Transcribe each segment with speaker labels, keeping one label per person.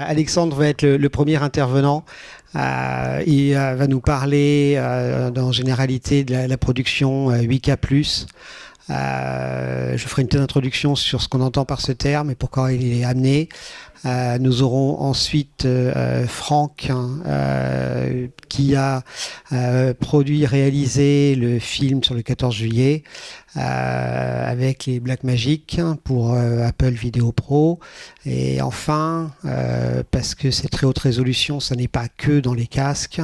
Speaker 1: Alexandre va être le premier intervenant. Il va nous parler en généralité de la production 8K+. Je ferai une petite introduction sur ce qu'on entend par ce terme et pourquoi il est amené. Nous aurons ensuite Franck qui a produit et réalisé le film sur le 14 juillet avec les Blackmagic pour Apple Video Pro. Et enfin, parce que c'est très haute résolution, ça n'est pas que dans les casques,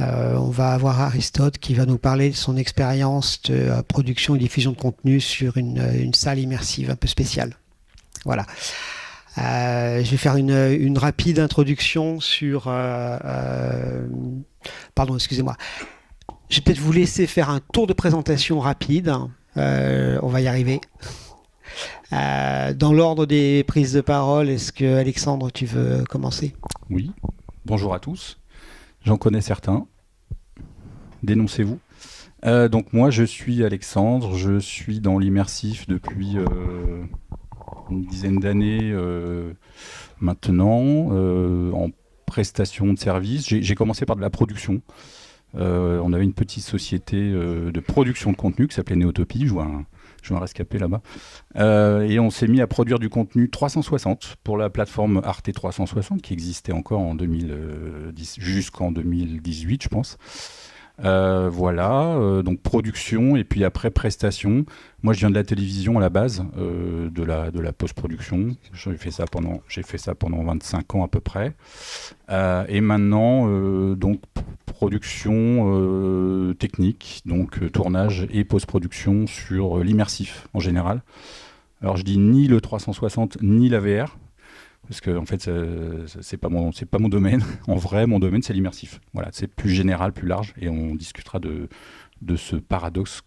Speaker 1: on va avoir Aristote qui va nous parler de son expérience de production et diffusion de contenu sur une salle immersive un peu spéciale. Voilà. Je vais faire une rapide introduction sur... pardon, excusez-moi. Je vais peut-être vous laisser faire un tour de présentation rapide. On va y arriver. Dans l'ordre des prises de parole, est-ce que Alexandre, tu veux commencer ?
Speaker 2: Oui. Bonjour à tous. J'en connais certains. Dénoncez-vous. Donc moi, je suis Alexandre. Je suis dans l'immersif depuis... une dizaine d'années maintenant, en prestation de services. J'ai commencé par de la production. On avait une petite société de production de contenu qui s'appelait Néotopie. Je vois un rescapé là-bas. Et on s'est mis à produire du contenu 360 pour la plateforme Arte 360 qui existait encore en 2010, jusqu'en 2018, je pense. Voilà, donc production et puis après prestation. Moi je viens de la télévision à la base, de la post-production. J'ai fait ça pendant 25 ans à peu près. Et maintenant donc production technique, donc tournage et post-production sur l'immersif en général. Alors je dis ni le 360 ni la VR. Parce que en fait, c'est pas mon domaine. En vrai, mon domaine, c'est l'immersif. Voilà, c'est plus général, plus large, et on discutera de ce paradoxe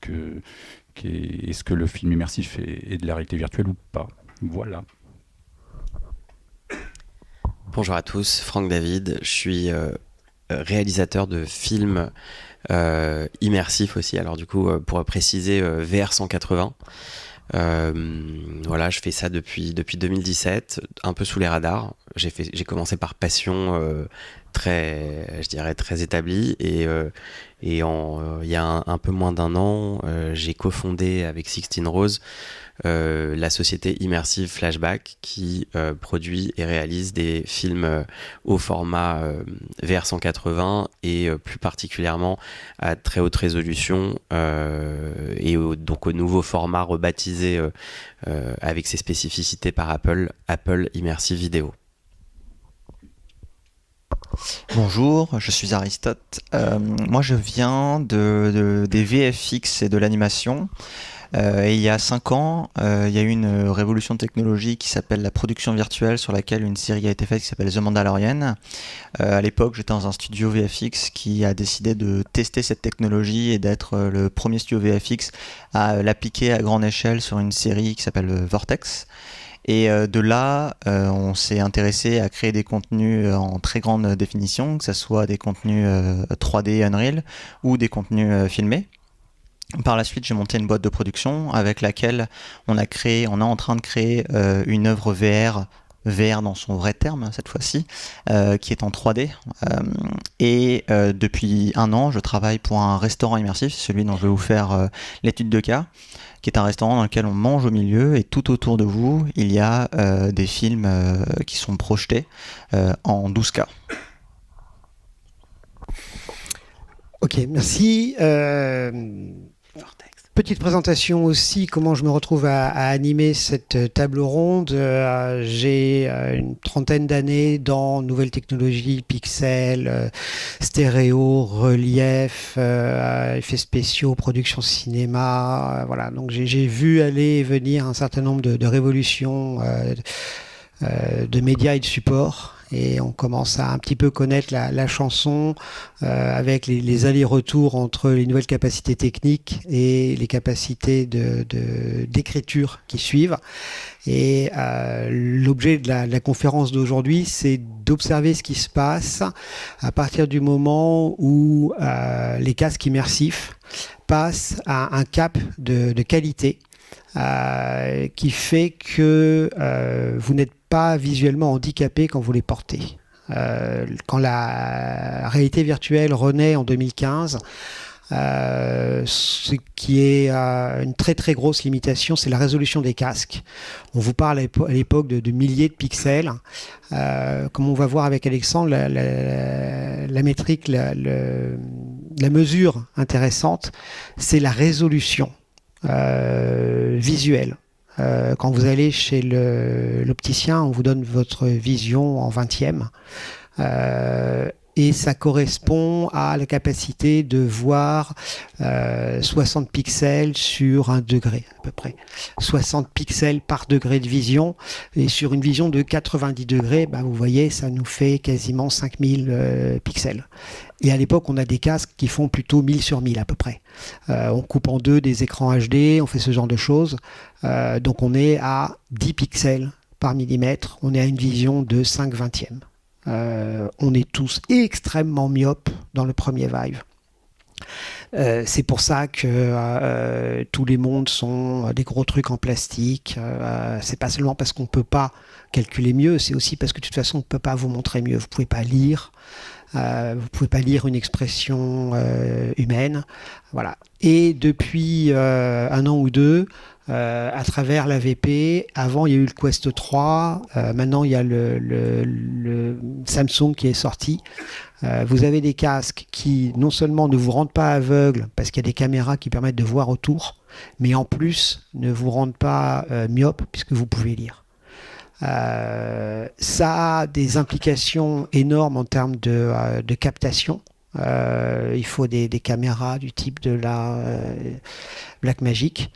Speaker 2: est-ce que le film immersif est de la réalité virtuelle ou pas. Voilà.
Speaker 3: Bonjour à tous, Franck David. Je suis réalisateur de films immersifs aussi. Alors du coup, pour préciser, VR 180. Voilà, je fais ça depuis 2017, un peu sous les radars. J'ai commencé par passion je dirais très établie, et il y a un peu moins d'un an, j'ai cofondé avec Sixteen Rose la société immersive Flashback qui produit et réalise des films au format VR 180 et plus particulièrement à très haute résolution donc au nouveau format rebaptisé avec ses spécificités par Apple Immersive Video.
Speaker 4: Bonjour, je suis Aristote. Moi, je viens des VFX et de l'animation. Et il y a 5 ans, il y a eu une révolution technologique qui s'appelle la production virtuelle, sur laquelle une série a été faite qui s'appelle The Mandalorian. À l'époque, j'étais dans un studio VFX qui a décidé de tester cette technologie et d'être le premier studio VFX à l'appliquer à grande échelle sur une série qui s'appelle Vortex. Et de là, on s'est intéressé à créer des contenus en très grande définition, que ce soit des contenus 3D Unreal ou des contenus filmés. Par la suite, j'ai monté une boîte de production avec laquelle on est en train de créer une œuvre VR dans son vrai terme cette fois-ci, qui est en 3D. Et depuis 1 an, je travaille pour un restaurant immersif, celui dont je vais vous faire l'étude de cas, qui est un restaurant dans lequel on mange au milieu et tout autour de vous, il y a des films qui sont projetés en 12K.
Speaker 1: Ok, merci. Petite présentation aussi, comment je me retrouve à animer cette table ronde. J'ai une 30aine d'années dans nouvelles technologies, pixels, stéréo, relief, effets spéciaux, production cinéma. Voilà, donc j'ai vu aller et venir un certain nombre de révolutions de médias et de supports. Et on commence à un petit peu connaître la chanson avec les allers-retours entre les nouvelles capacités techniques et les capacités d'écriture qui suivent. Et l'objet de la conférence d'aujourd'hui, c'est d'observer ce qui se passe à partir du moment où les casques immersifs passent à un cap de qualité qui fait que vous n'êtes pas visuellement handicapé quand vous les portez. Quand la réalité virtuelle renaît en 2015, ce qui est une très très grosse limitation, c'est la résolution des casques. On vous parle à l'époque de milliers de pixels. Comme on va voir avec Alexandre, la métrique, la mesure intéressante, c'est la résolution visuelle. Quand vous allez chez l'opticien, on vous donne votre vision en 20e. Et ça correspond à la capacité de voir 60 pixels sur 1 degré à peu près. 60 pixels par degré de vision. Et sur une vision de 90 degrés, vous voyez, ça nous fait quasiment 5000 pixels. Et à l'époque, on a des casques qui font plutôt 1000 sur 1000 à peu près. On coupe en deux des écrans HD, on fait ce genre de choses. Donc on est à 10 pixels par millimètre. On est à une vision de 5/20e. On est tous extrêmement myopes dans le premier Vive. C'est pour ça que tous les mondes sont des gros trucs en plastique. C'est pas seulement parce qu'on peut pas calculer mieux, c'est aussi parce que de toute façon on peut pas vous montrer mieux. Vous pouvez pas lire. Vous pouvez pas lire une expression humaine. Voilà. Et depuis 1 an ou 2, à travers l'AVP, avant il y a eu le Quest 3, maintenant il y a le Samsung qui est sorti. Vous avez des casques qui non seulement ne vous rendent pas aveugle parce qu'il y a des caméras qui permettent de voir autour, mais en plus ne vous rendent pas myope puisque vous pouvez lire. Ça a des implications énormes en termes de captation. Il faut des caméras du type de la Blackmagic,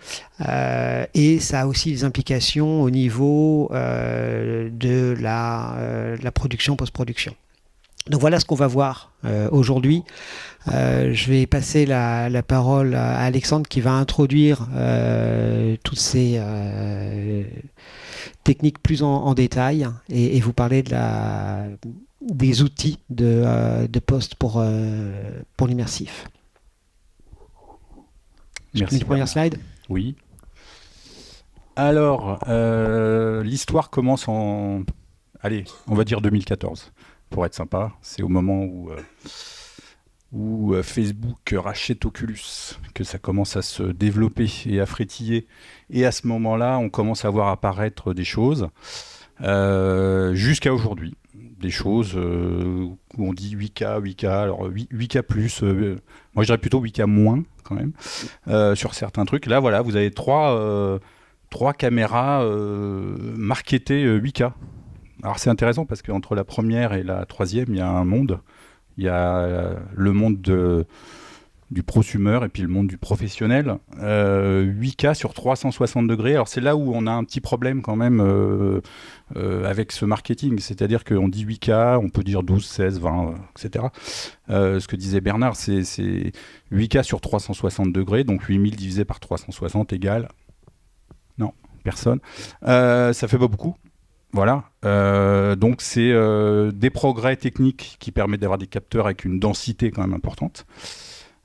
Speaker 1: et ça a aussi des implications au niveau de la production, post-production. Donc voilà ce qu'on va voir aujourd'hui. Je vais passer la parole à Alexandre qui va introduire toutes ces techniques plus en détail et vous parler des outils de post pour l'immersif.
Speaker 2: Merci.
Speaker 1: Une première slide.
Speaker 2: Oui. Alors, l'histoire commence en, allez, on va dire 2014, pour être sympa. C'est au moment où Facebook rachète Oculus que ça commence à se développer et à frétiller. Et à ce moment-là, on commence à voir apparaître des choses jusqu'à aujourd'hui. Des choses où on dit 8K, alors 8K plus, moi je dirais plutôt 8K moins quand même, sur certains trucs. Là voilà, vous avez trois caméras marketées 8K. Alors c'est intéressant parce qu'entre la première et la troisième, il y a un monde. Il y a le monde du prosumer et puis le monde du professionnel. 8K sur 360 degrés. Alors c'est là où on a un petit problème quand même avec ce marketing. C'est-à-dire qu'on dit 8K, on peut dire 12, 16, 20, etc. Ce que disait Bernard, c'est 8K sur 360 degrés. Donc 8000 divisé par 360 égale... Non, personne. Ça fait pas beaucoup. Voilà, donc c'est des progrès techniques qui permettent d'avoir des capteurs avec une densité quand même importante.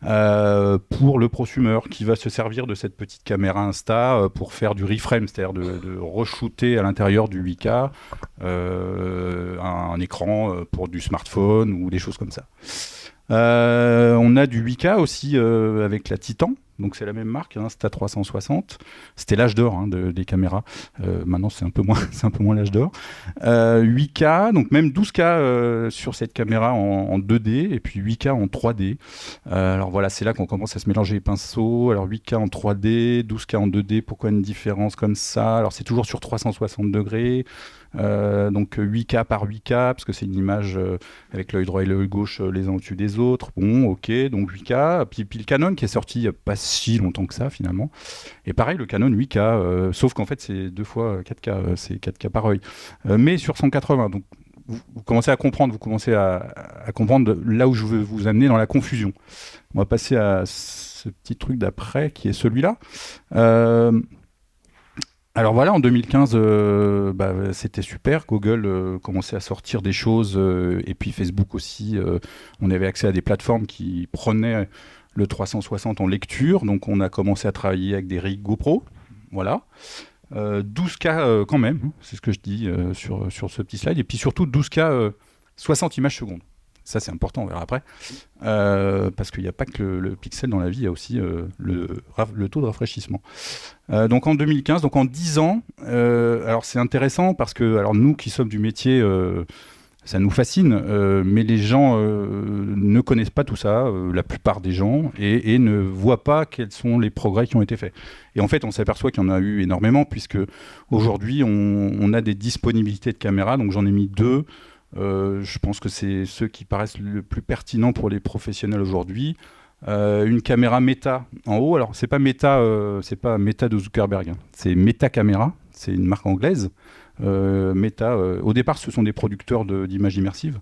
Speaker 2: Pour le prosumer qui va se servir de cette petite caméra Insta pour faire du reframe, c'est-à-dire de re-shooter à l'intérieur du 8K un écran pour du smartphone ou des choses comme ça. On a du 8K aussi avec la Titan. Donc c'est la même marque, Insta360. C'était l'âge d'or des caméras. Maintenant c'est un peu moins l'âge d'or. 8K, donc même 12K sur cette caméra en 2D et puis 8K en 3D. Alors voilà, c'est là qu'on commence à se mélanger les pinceaux. Alors 8K en 3D, 12K en 2D. Pourquoi une différence comme ça? Alors c'est toujours sur 360 degrés. Donc 8K par 8K parce que c'est une image avec l'œil droit et l'œil gauche les uns au-dessus des autres. Bon, ok, donc 8K. Puis le Canon qui est sorti il n'y a pas si longtemps que ça finalement. Et pareil, le Canon 8K, sauf qu'en fait c'est 2 fois 4K, c'est 4K par œil. Mais sur 180, donc vous commencez à comprendre, à comprendre là où je veux vous amener dans la confusion. On va passer à ce petit truc d'après qui est celui-là. Alors voilà, en 2015, c'était super. Google commençait à sortir des choses et puis Facebook aussi. On avait accès à des plateformes qui prenaient le 360 en lecture. Donc on a commencé à travailler avec des rigs GoPro. Voilà. 12K quand même, c'est ce que je dis sur ce petit slide. Et puis surtout 12K 60 images secondes. Ça, c'est important, on verra après. Parce qu'il n'y a pas que le pixel dans la vie, il y a aussi le taux de rafraîchissement. Donc en 2015, donc en 10 ans, alors c'est intéressant parce que alors nous qui sommes du métier, ça nous fascine, mais les gens ne connaissent pas tout ça, la plupart des gens, et ne voient pas quels sont les progrès qui ont été faits. Et en fait, on s'aperçoit qu'il y en a eu énormément, puisque aujourd'hui, on a des disponibilités de caméras, donc j'en ai mis 2. Je pense que c'est ceux qui paraissent le plus pertinents pour les professionnels aujourd'hui. Une caméra Meta en haut, alors c'est pas Meta de Zuckerberg, hein. C'est Meta Camera, c'est une marque anglaise. Meta, au départ, ce sont des producteurs d'images immersives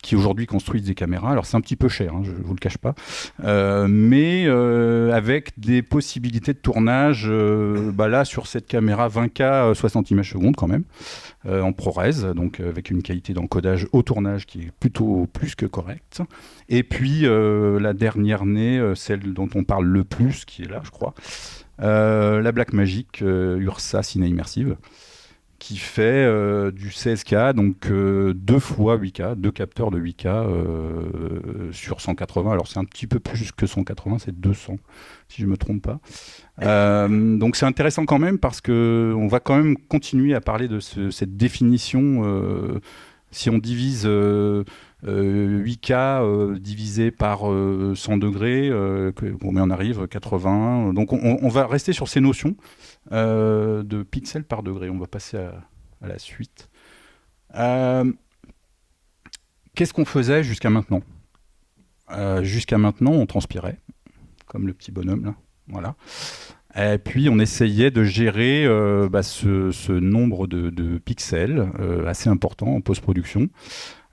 Speaker 2: qui aujourd'hui construisent des caméras. Alors c'est un petit peu cher, hein, je vous le cache pas, mais avec des possibilités de tournage, là sur cette caméra 20K 60 images secondes quand même, en ProRes, donc avec une qualité d'encodage au tournage qui est plutôt plus que correcte. Et puis la dernière née, celle dont on parle le plus, qui est là je crois, la Blackmagic Ursa Cine Immersive, qui fait du 16K, donc 2 fois 8K, 2 capteurs de 8K sur 180. Alors c'est un petit peu plus que 180, c'est 200, si je ne me trompe pas. Donc c'est intéressant quand même parce qu'on va quand même continuer à parler de cette définition. Si on divise 8K divisé par 100 degrés, on arrive à 80. Donc on va rester sur ces notions de pixels par degré. On va passer à la suite. Qu'est-ce qu'on faisait jusqu'à maintenant ? Jusqu'à maintenant, on transpirait, comme le petit bonhomme là. Voilà. Et puis on essayait de gérer ce nombre de pixels assez important en post-production.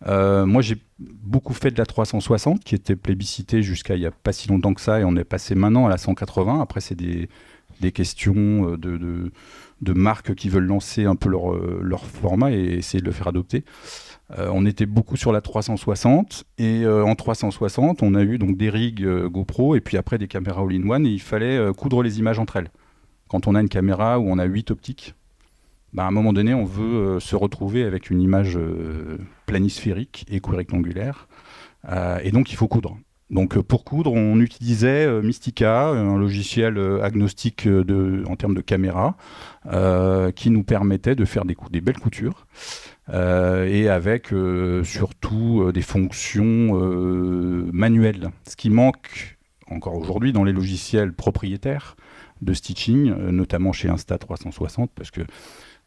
Speaker 2: Moi j'ai beaucoup fait de la 360 qui était plébiscitée jusqu'à il n'y a pas si longtemps que ça, et on est passé maintenant à la 180. Après c'est des questions de marques qui veulent lancer un peu leur format et essayer de le faire adopter. On était beaucoup sur la 360 et en 360 on a eu donc des rigs GoPro et puis après des caméras all-in-one, et il fallait coudre les images entre elles. Quand on a une caméra où on a 8 optiques, à un moment donné on veut se retrouver avec une image planisphérique et rectangulaire, et donc il faut coudre. Donc pour coudre, on utilisait Mystica, un logiciel agnostique en termes de caméra, qui nous permettait de faire des belles coutures, et avec surtout des fonctions manuelles. Ce qui manque encore aujourd'hui dans les logiciels propriétaires de stitching, notamment chez Insta360, parce que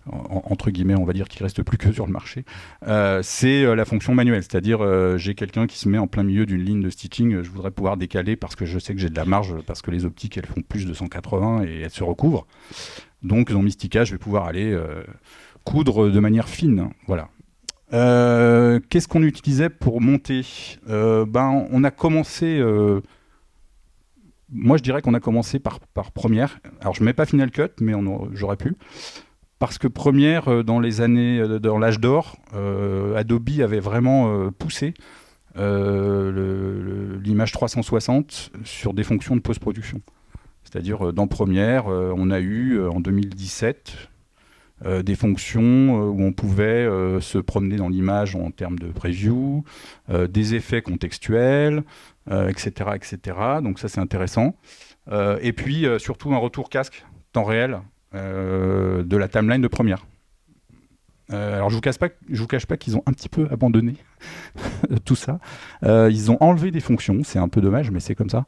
Speaker 2: entre guillemets, on va dire qu'il reste plus que sur le marché, c'est la fonction manuelle, c'est-à-dire j'ai quelqu'un qui se met en plein milieu d'une ligne de stitching, je voudrais pouvoir décaler parce que je sais que j'ai de la marge, parce que les optiques elles font plus de 180 et elles se recouvrent. Donc dans Mystica, je vais pouvoir aller coudre de manière fine. Voilà. Qu'est-ce qu'on utilisait pour monter ? On a commencé... moi je dirais qu'on a commencé par Premiere. Alors je ne mets pas Final Cut, mais j'aurais pu. Parce que Premiere, dans l'âge d'or, Adobe avait vraiment poussé l'image 360 sur des fonctions de post-production. C'est-à-dire, dans Premiere, on a eu, en 2017, des fonctions où on pouvait se promener dans l'image en termes de preview, des effets contextuels, etc., etc. Donc ça, c'est intéressant. Et puis, surtout, un retour casque, temps réel, de la timeline de Premiere. Alors je vous cache pas qu'ils ont un petit peu abandonné tout ça. Ils ont enlevé des fonctions, c'est un peu dommage, mais c'est comme ça.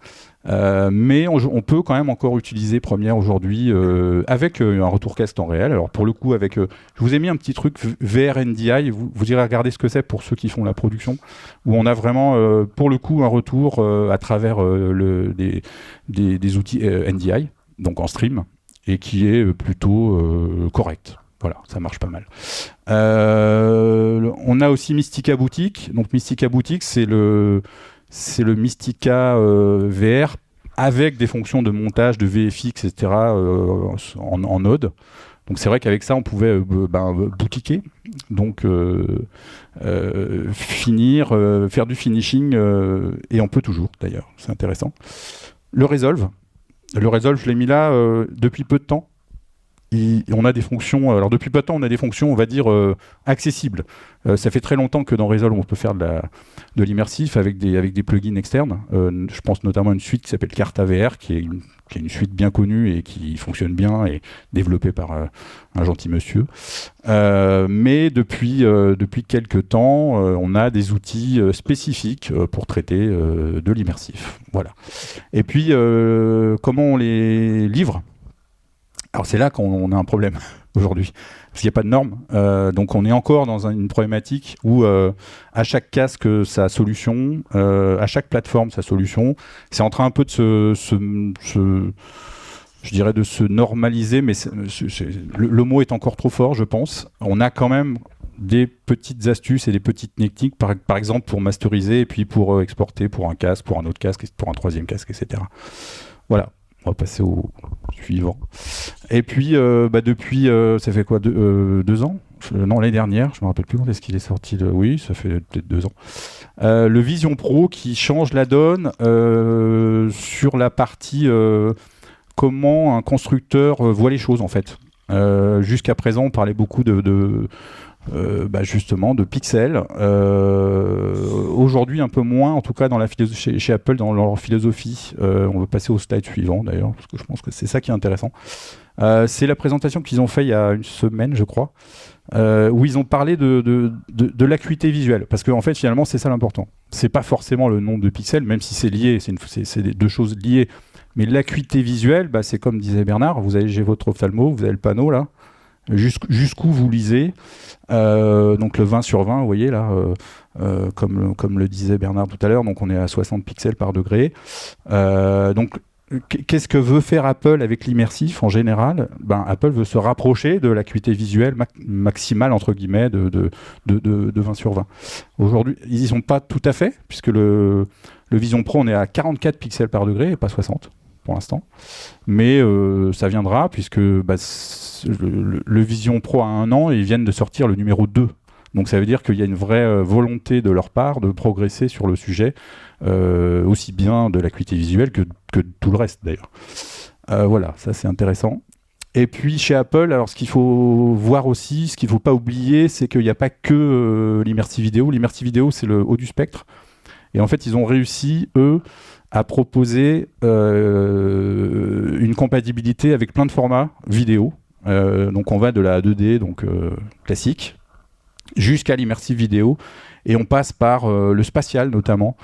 Speaker 2: Mais on peut quand même encore utiliser Premiere aujourd'hui avec un retour casque temps réel. Alors pour le coup, je vous ai mis un petit truc VR NDI, vous irez regarder ce que c'est pour ceux qui font la production, où on a vraiment pour le coup un retour à travers des outils NDI, donc en stream, et qui est plutôt correct. Voilà, ça marche pas mal. On a aussi Mystica Boutique. Donc Mystica Boutique, c'est le Mystica VR avec des fonctions de montage, de VFX, etc. En Node. Donc c'est vrai qu'avec ça, on pouvait boutiquer, donc finir, faire du finishing, et on peut toujours d'ailleurs. C'est intéressant. Le Resolve, je l'ai mis là depuis peu de temps. on a des fonctions. Alors depuis peu de temps, on a des fonctions, on va dire accessibles. Ça fait très longtemps que dans Resolve, on peut faire de l'immersif avec des plugins externes. Je pense notamment à une suite qui s'appelle Carta VR, qui est une suite bien connue et qui fonctionne bien et développée par un gentil monsieur. Mais depuis quelques temps, on a des outils spécifiques pour traiter de l'immersif. Voilà. Et puis, comment on les livre ? Alors c'est là qu'on a un problème aujourd'hui, parce qu'il n'y a pas de normes. Donc on est encore dans une problématique où à chaque casque sa solution, à chaque plateforme sa solution. C'est en train un peu de je dirais de se normaliser, mais le mot est encore trop fort, je pense. On a quand même des petites astuces et des petites techniques, par exemple pour masteriser et puis pour exporter pour un casque, pour un autre casque, pour un troisième casque, etc. Voilà. On va passer au suivant. Et puis, depuis, ça fait quoi, 2 ans non, l'année dernière, je ne me rappelle plus quand est-ce qu'il est sorti. Oui, ça fait peut-être 2 ans. Le Vision Pro qui change la donne sur la partie comment un constructeur voit les choses, en fait. Jusqu'à présent, on parlait beaucoup justement de pixels. Aujourd'hui un peu moins, en tout cas dans la chez Apple, dans leur philosophie. On va passer au slide suivant d'ailleurs, parce que je pense que c'est ça qui est intéressant. C'est la présentation qu'ils ont fait il y a une semaine, je crois, où ils ont parlé de l'acuité visuelle, parce qu'en fait finalement c'est ça l'important. C'est pas forcément le nombre de pixels, même si c'est lié, c'est des deux choses liées, mais l'acuité visuelle, c'est comme disait Bernard, j'ai votre ophtalmo, vous avez le panneau là, jusqu'où vous lisez. Donc le 20/20, vous voyez là, comme le disait Bernard tout à l'heure, donc on est à 60 pixels par degré. Donc qu'est-ce que veut faire Apple avec l'immersif en général ? Apple veut se rapprocher de l'acuité visuelle maximale entre guillemets de 20/20. Aujourd'hui, ils y sont pas tout à fait, puisque le Vision Pro on est à 44 pixels par degré et pas 60 pour l'instant, mais ça viendra puisque le Vision Pro a 1 an et ils viennent de sortir le numéro 2. Donc ça veut dire qu'il y a une vraie volonté de leur part de progresser sur le sujet, aussi bien de l'acuité visuelle que tout le reste d'ailleurs. Voilà, ça c'est intéressant. Et puis chez Apple, alors ce qu'il faut voir aussi, ce qu'il ne faut pas oublier, c'est qu'il n'y a pas que l'immersive vidéo. L'immersive vidéo, c'est le haut du spectre. Et en fait, ils ont réussi, eux, à proposer une compatibilité avec plein de formats vidéo. Donc on va de la 2D, donc classique, jusqu'à l'immersive vidéo, et on passe par le spatial notamment,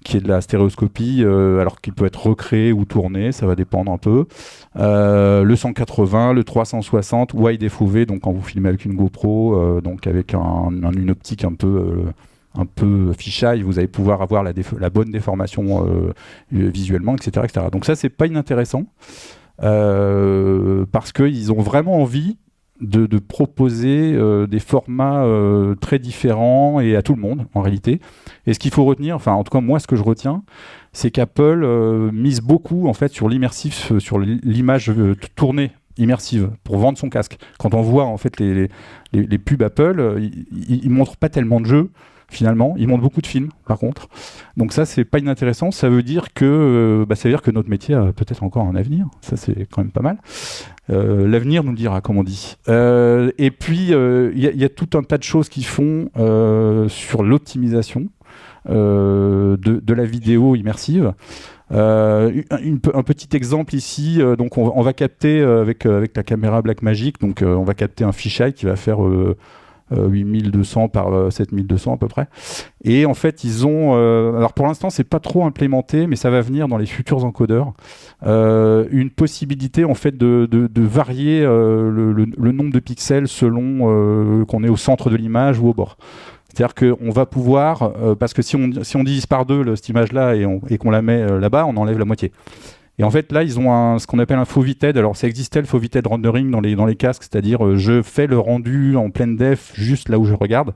Speaker 2: qui est de la stéréoscopie, alors qu'il peut être recréé ou tourné, ça va dépendre un peu. Le 180, le 360, wide FOV, donc quand vous filmez avec une GoPro, donc avec une optique un peu fisheye, vous allez pouvoir avoir la bonne déformation visuellement, etc., etc. Donc ça, c'est pas inintéressant, parce qu'ils ont vraiment envie de proposer des formats très différents et à tout le monde, en réalité. Et ce qu'il faut retenir, enfin, en tout cas, moi, ce que je retiens, c'est qu'Apple mise beaucoup, en fait, sur l'immersif, sur l'image tournée immersive pour vendre son casque. Quand on voit, en fait, les pubs Apple, ils montrent pas tellement de jeux, finalement. Ils montrent beaucoup de films, par contre. Donc ça, c'est pas inintéressant. Ça veut dire que notre métier a peut-être encore un avenir. Ça, c'est quand même pas mal. L'avenir nous le dira, comme on dit. Et puis, il y a tout un tas de choses qui font sur l'optimisation de la vidéo immersive. Un petit exemple ici, donc on va capter avec la caméra Blackmagic, donc on va capter un fisheye qui va faire 8200 par 7200 à peu près. Et en fait, ils ont... alors pour l'instant, c'est pas trop implémenté, mais ça va venir dans les futurs encodeurs. Une possibilité en fait de varier le nombre de pixels selon qu'on est au centre de l'image ou au bord. C'est-à-dire qu'on va pouvoir... parce que si on divise par 2 cette image-là et qu'on la met là-bas, on enlève la moitié. Et en fait, là, ils ont ce qu'on appelle un foveated. Alors, ça existait le foveated rendering dans les casques, c'est-à-dire je fais le rendu en pleine def juste là où je regarde.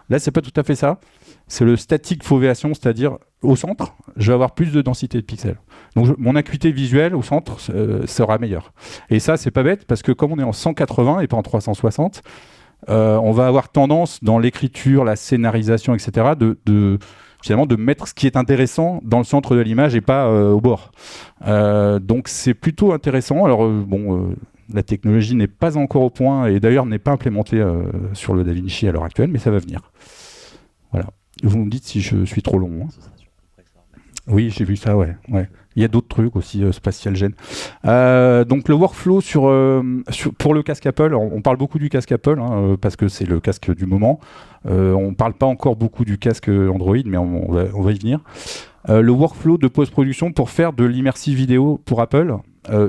Speaker 2: Là, c'est pas tout à fait ça. C'est le static foveation, c'est-à-dire au centre, je vais avoir plus de densité de pixels. Donc, mon acuité visuelle au centre sera meilleure. Et ça, c'est pas bête parce que comme on est en 180 et pas en 360, on va avoir tendance dans l'écriture, la scénarisation, etc., finalement de mettre ce qui est intéressant dans le centre de l'image et pas au bord. Donc c'est plutôt intéressant. Alors La technologie n'est pas encore au point et d'ailleurs n'est pas implémentée sur le DaVinci à l'heure actuelle, mais ça va venir. Voilà. Vous me dites si je suis trop long. Hein. Oui, j'ai vu ça, ouais. Il y a d'autres trucs aussi, Spatial Gen. Donc le workflow pour le casque Apple, on parle beaucoup du casque Apple, hein, parce que c'est le casque du moment. On ne parle pas encore beaucoup du casque Android, mais on va y venir. Le workflow de post-production pour faire de l'immersive vidéo pour Apple,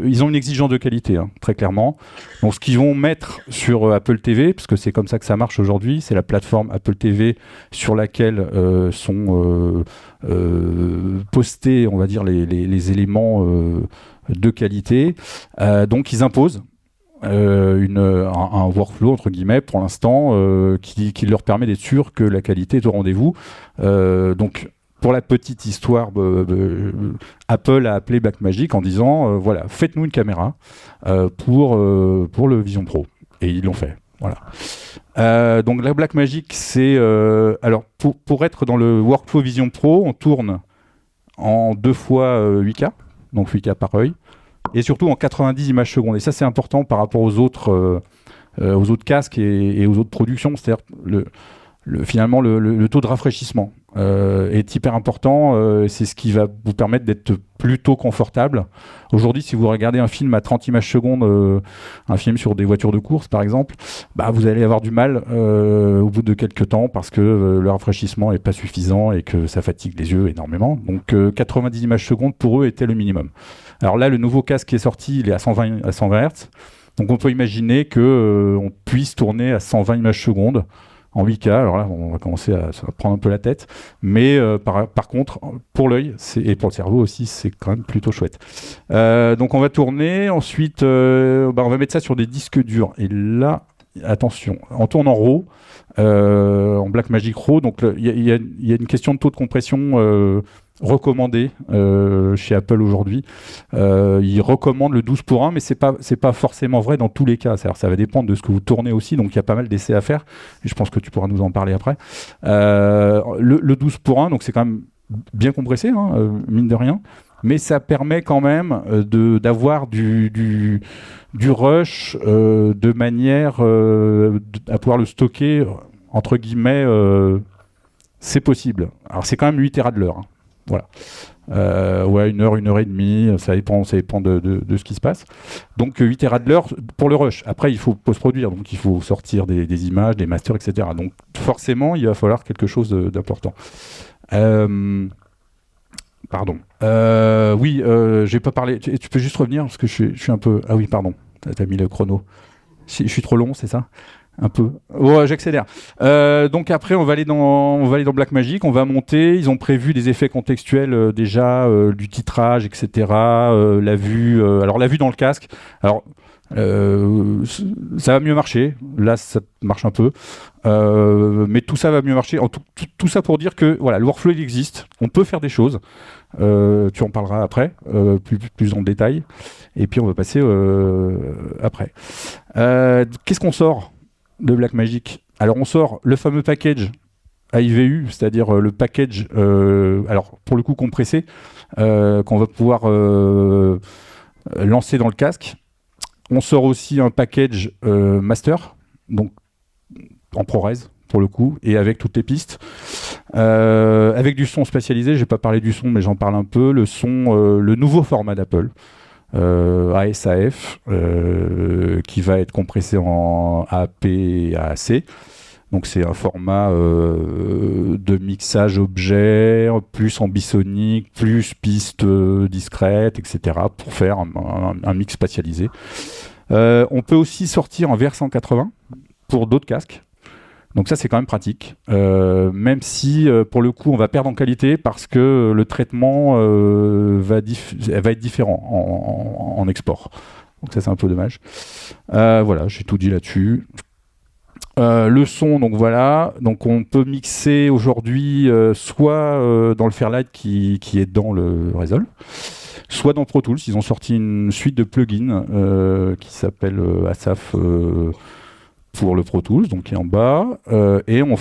Speaker 2: ils ont une exigence de qualité, hein, très clairement. Donc ce qu'ils vont mettre sur Apple TV, parce que c'est comme ça que ça marche aujourd'hui, c'est la plateforme Apple TV sur laquelle sont postés, on va dire, les éléments de qualité. Donc ils imposent un workflow entre guillemets pour l'instant qui leur permet d'être sûr que la qualité est au rendez-vous. Donc pour la petite histoire, Apple a appelé Blackmagic en disant voilà, faites-nous une caméra pour le Vision Pro, et ils l'ont fait. Voilà. Donc la Blackmagic, c'est alors pour être dans le workflow Vision Pro, on tourne en 2 fois 8K, donc 8K par œil, et surtout en 90 images secondes. Et ça, c'est important par rapport aux autres casques et aux autres productions. C'est-à-dire finalement, le taux de rafraîchissement est hyper important. C'est ce qui va vous permettre d'être plutôt confortable. Aujourd'hui, si vous regardez un film à 30 images secondes, un film sur des voitures de course, par exemple, vous allez avoir du mal au bout de quelques temps parce que le rafraîchissement n'est pas suffisant et que ça fatigue les yeux énormément. Donc 90 images secondes, pour eux, était le minimum. Alors là, le nouveau casque qui est sorti, il est à 120 Hz. Donc on peut imaginer qu'on puisse tourner à 120 images secondes en 8K. Alors là, on va commencer à prendre un peu la tête. Mais par contre, pour l'œil et pour le cerveau aussi, c'est quand même plutôt chouette. Donc on va tourner. Ensuite, on va mettre ça sur des disques durs. Et là, attention, on tourne en RAW, en Blackmagic RAW. Donc il y a une question de taux de compression recommandé chez Apple aujourd'hui. Ils recommandent le 12:1, mais c'est pas forcément vrai dans tous les cas. C'est-à-dire, ça va dépendre de ce que vous tournez aussi, donc il y a pas mal d'essais à faire, et je pense que tu pourras nous en parler après. Le 12:1, donc c'est quand même bien compressé, hein, mine de rien, mais ça permet quand même d'avoir du rush de manière à pouvoir le stocker, entre guillemets, c'est possible. Alors c'est quand même 8 Tera de l'heure, hein. Voilà. 1 heure, 1 heure et demie, ça dépend de ce qui se passe. Donc 8 Tera de l'heure pour le rush. Après, il faut post-produire, donc il faut sortir des images, des masters, etc. Donc forcément, il va falloir quelque chose d'important. Pardon. Oui, j'ai pas parlé. Tu peux juste revenir parce que je suis un peu. Ah oui, pardon. T'as mis le chrono. Je suis trop long, c'est ça? Un peu. Ouais, j'accélère. Donc après, on va aller dans Blackmagic, on va monter. Ils ont prévu des effets contextuels déjà, du titrage, etc. La vue dans le casque. Alors, ça va mieux marcher. Là, ça marche un peu. Mais tout ça va mieux marcher. Tout ça pour dire que voilà, le workflow il existe. On peut faire des choses. Tu en parleras après, plus en détail. Et puis on va passer après. Qu'est-ce qu'on sort de Blackmagic? Alors on sort le fameux package AIVU, c'est-à-dire le package, alors pour le coup compressé, qu'on va pouvoir lancer dans le casque. On sort aussi un package master, donc en ProRes pour le coup, et avec toutes les pistes. Avec du son spatialisé, je n'ai pas parlé du son, mais j'en parle un peu. Le son, le nouveau format d'Apple. ASAF qui va être compressé en AP et AAC. Donc c'est un format de mixage objet, plus ambisonique, plus pistes discrètes, etc. pour faire un mix spatialisé. On peut aussi sortir en VR180 pour d'autres casques. Donc ça c'est quand même pratique, même si pour le coup on va perdre en qualité parce que le traitement va être différent en export. Donc ça c'est un peu dommage. Voilà, j'ai tout dit là-dessus. Le son, donc voilà, donc on peut mixer aujourd'hui soit dans le Fairlight qui est dans le Resolve, soit dans Pro Tools. Ils ont sorti une suite de plugins qui s'appelle ASAF pour le Pro Tools, donc qui est en bas, et on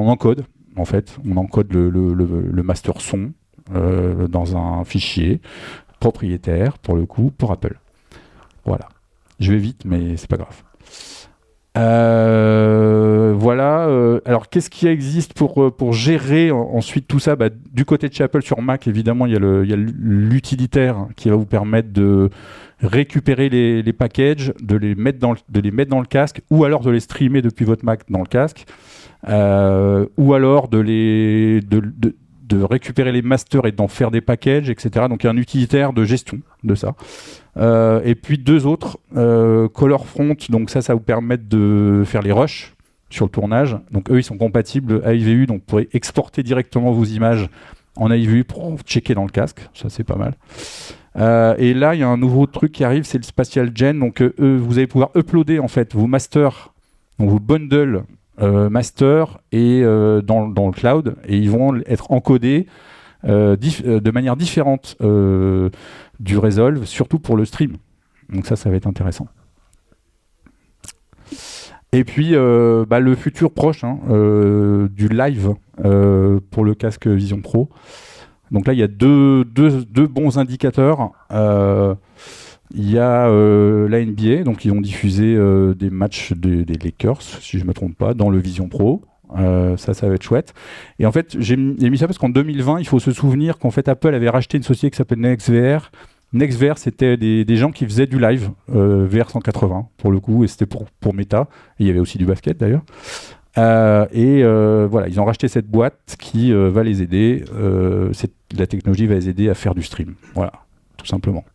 Speaker 2: encode, en fait, on encode le master son dans un fichier propriétaire, pour le coup, pour Apple. Voilà. Je vais vite, mais c'est pas grave. Voilà. Alors, qu'est-ce qui existe pour gérer ensuite tout ça? Du côté de chez Apple sur Mac, évidemment, il y a l'utilitaire qui va vous permettre de récupérer les packages, de les mettre dans le casque, ou alors de les streamer depuis votre Mac dans le casque, ou alors de récupérer les masters et d'en faire des packages, etc. Donc il y a un utilitaire de gestion de ça. Et puis deux autres, ColorFront, donc ça vous permet de faire les rushs sur le tournage. Donc eux, ils sont compatibles AIVU, donc vous pourrez exporter directement vos images en AIVU pour checker dans le casque. Ça, c'est pas mal. Et là, il y a un nouveau truc qui arrive, c'est le Spatial Gen. Donc vous allez pouvoir uploader en fait vos masters, donc vos bundles master et dans le cloud, et ils vont être encodés de manière différente du Resolve, surtout pour le stream. Donc ça va être intéressant. Et puis le futur proche du live pour le casque Vision Pro. Donc là, il y a deux bons indicateurs. Il y a la NBA, donc ils ont diffusé des matchs des Lakers, si je ne me trompe pas, dans le Vision Pro. Ça va être chouette. Et en fait, j'ai mis ça parce qu'en 2020, il faut se souvenir qu'en fait, Apple avait racheté une société qui s'appelle NextVR. NextVR, c'était des gens qui faisaient du live, VR 180 pour le coup, et c'était pour Meta. Et il y avait aussi du basket d'ailleurs. Voilà, ils ont racheté cette boîte qui va les aider. La technologie va les aider à faire du stream. Voilà, tout simplement.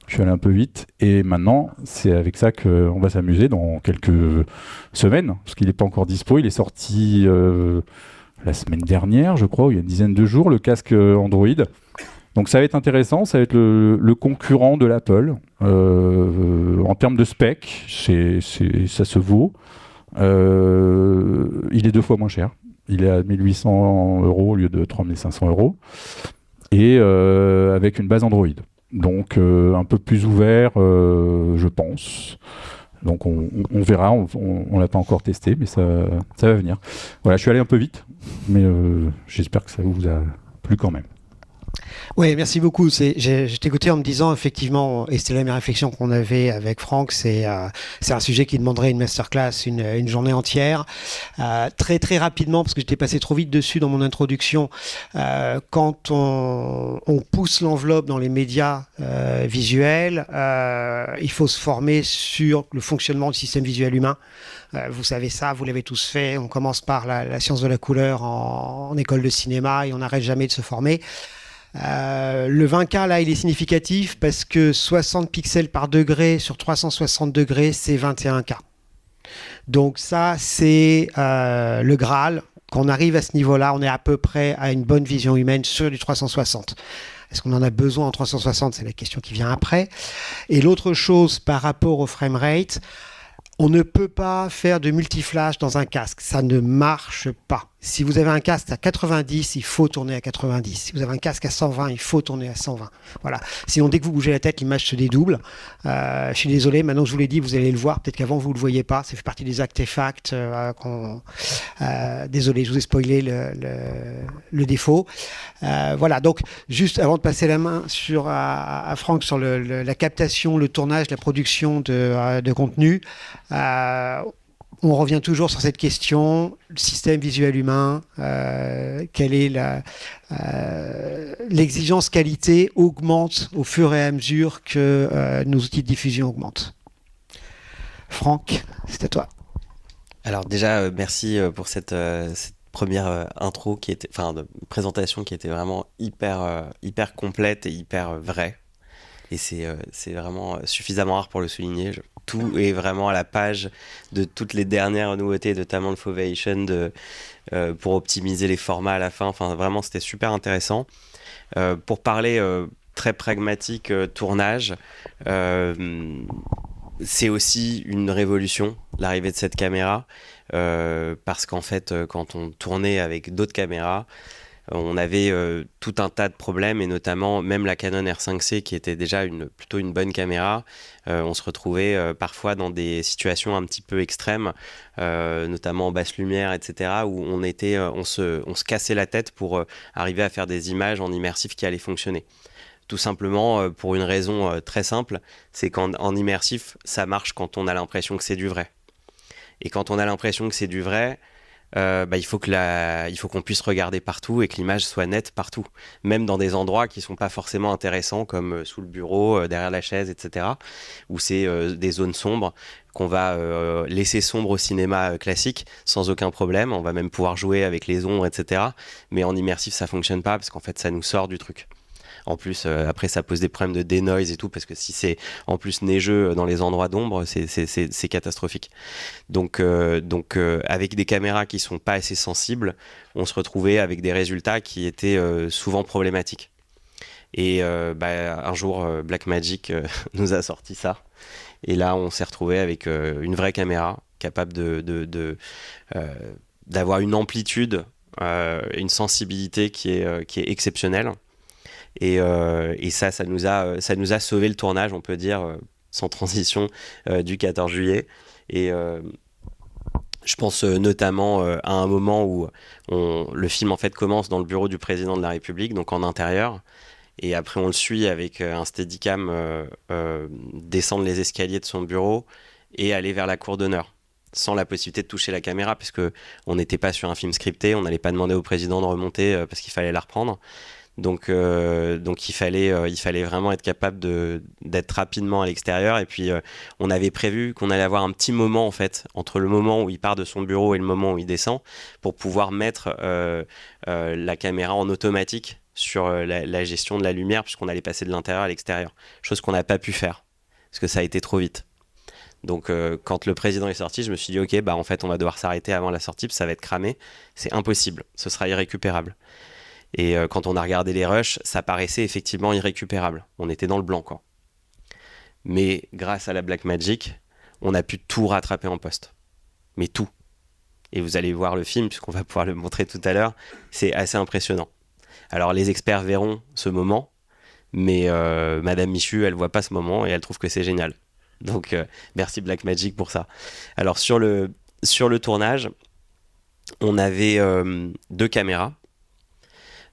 Speaker 2: Je suis allé un peu vite, et maintenant, c'est avec ça qu'on va s'amuser dans quelques semaines, parce qu'il n'est pas encore dispo. Il est sorti la semaine dernière, je crois, il y a une dizaine de jours, le casque Android. Donc ça va être intéressant, ça va être le concurrent de l'Apple. En termes de spec, ça se vaut. Il est 2 fois moins cher. Il est à 1 800 € au lieu de 3 500 €. Et avec une base Android. Donc un peu plus ouvert, je pense. Donc on verra, on l'a pas encore testé, mais ça va venir. Voilà, je suis allé un peu vite, mais j'espère que ça vous a plu quand même.
Speaker 1: Oui, merci beaucoup. Je t'écoutais en me disant effectivement, et c'était la même réflexion qu'on avait avec Franck, c'est un sujet qui demanderait une masterclass, une journée entière. Très très rapidement, parce que j'étais passé trop vite dessus dans mon introduction, quand on pousse l'enveloppe dans les médias visuels, il faut se former sur le fonctionnement du système visuel humain. Vous savez ça, vous l'avez tous fait. On commence par la science de la couleur en école de cinéma et on n'arrête jamais de se former. Le 20K là il est significatif parce que 60 pixels par degré sur 360 degrés c'est 21K. Donc ça c'est le Graal. Qu'on arrive à ce niveau-là, on est à peu près à une bonne vision humaine sur du 360. Est-ce qu'on en a besoin en 360? C'est la question qui vient après. Et l'autre chose par rapport au framerate, on ne peut pas faire de multiflash dans un casque. Ça ne marche pas. Si vous avez un casque à 90, il faut tourner à 90. Si vous avez un casque à 120, il faut tourner à 120. Voilà. Sinon, dès que vous bougez la tête, l'image se dédouble. Je suis désolé, maintenant que je vous l'ai dit, vous allez le voir. Peut-être qu'avant, vous ne le voyez pas. Ça fait partie des artefacts. Désolé, je vous ai spoilé le défaut. Voilà, donc juste avant de passer la main à Franck sur la captation, le tournage, la production de contenu, on revient toujours sur cette question, le système visuel humain, quelle est l'exigence qualité augmente au fur et à mesure que nos outils de diffusion augmentent. Franck, c'est à toi.
Speaker 3: Alors déjà, merci pour cette première intro de présentation qui était vraiment hyper complète et hyper vraie. Et c'est vraiment suffisamment rare pour le souligner. Tout est vraiment à la page de toutes les dernières nouveautés, notamment le Fovation pour optimiser les formats à la fin. Enfin, vraiment, c'était super intéressant. Pour parler très pragmatique tournage, c'est aussi une révolution, l'arrivée de cette caméra. Parce qu'en fait, quand on tournait avec d'autres caméras, on avait tout un tas de problèmes, et notamment même la Canon R5C qui était déjà plutôt une bonne caméra, on se retrouvait parfois dans des situations un petit peu extrêmes, notamment en basse lumière, etc., où on se cassait la tête pour arriver à faire des images en immersif qui allaient fonctionner. Tout simplement pour une raison très simple, c'est qu'en immersif, ça marche quand on a l'impression que c'est du vrai. Et quand on a l'impression que c'est du vrai, il faut qu'on puisse regarder partout et que l'image soit nette partout, même dans des endroits qui sont pas forcément intéressants, comme sous le bureau, derrière la chaise, etc., où c'est des zones sombres qu'on va laisser sombres au cinéma classique sans aucun problème. On va même pouvoir jouer avec les ombres, etc. Mais en immersif, ça fonctionne pas parce qu'en fait, ça nous sort du truc. En plus, après, ça pose des problèmes de dénoise et tout, parce que si c'est en plus neigeux dans les endroits d'ombre, c'est catastrophique. Donc, avec des caméras qui sont pas assez sensibles, on se retrouvait avec des résultats qui étaient souvent problématiques. Et un jour, Blackmagic nous a sorti ça. Et là, on s'est retrouvé avec une vraie caméra capable d'avoir une amplitude, une sensibilité qui est exceptionnelle. Et ça nous a sauvé le tournage, on peut dire, sans transition, du 14 juillet. Et je pense notamment à un moment où le film en fait commence dans le bureau du président de la République, donc en intérieur. Et après, on le suit avec un steadicam descendre les escaliers de son bureau et aller vers la cour d'honneur, sans la possibilité de toucher la caméra, parce qu'on n'était pas sur un film scripté, on n'allait pas demander au président de remonter parce qu'il fallait la reprendre. Donc il fallait vraiment être capable d'être rapidement à l'extérieur. Et puis on avait prévu qu'on allait avoir un petit moment en fait entre le moment où il part de son bureau et le moment où il descend, pour pouvoir mettre la caméra en automatique sur la gestion de la lumière, puisqu'on allait passer de l'intérieur à l'extérieur, chose qu'on n'a pas pu faire parce que ça a été trop vite. Donc quand le président est sorti, je me suis dit ok, en fait on va devoir s'arrêter avant la sortie, parce que ça va être cramé, c'est impossible, ce sera irrécupérable. Et quand on a regardé les rushs, ça paraissait effectivement irrécupérable. On était dans le blanc, quoi. Mais grâce à la Blackmagic, on a pu tout rattraper en post. Mais tout. Et vous allez voir le film, puisqu'on va pouvoir le montrer tout à l'heure. C'est assez impressionnant. Alors les experts verront ce moment, mais Madame Michu, elle voit pas ce moment et elle trouve que c'est génial. Donc merci Blackmagic pour ça. Alors sur le tournage, on avait 2 caméras.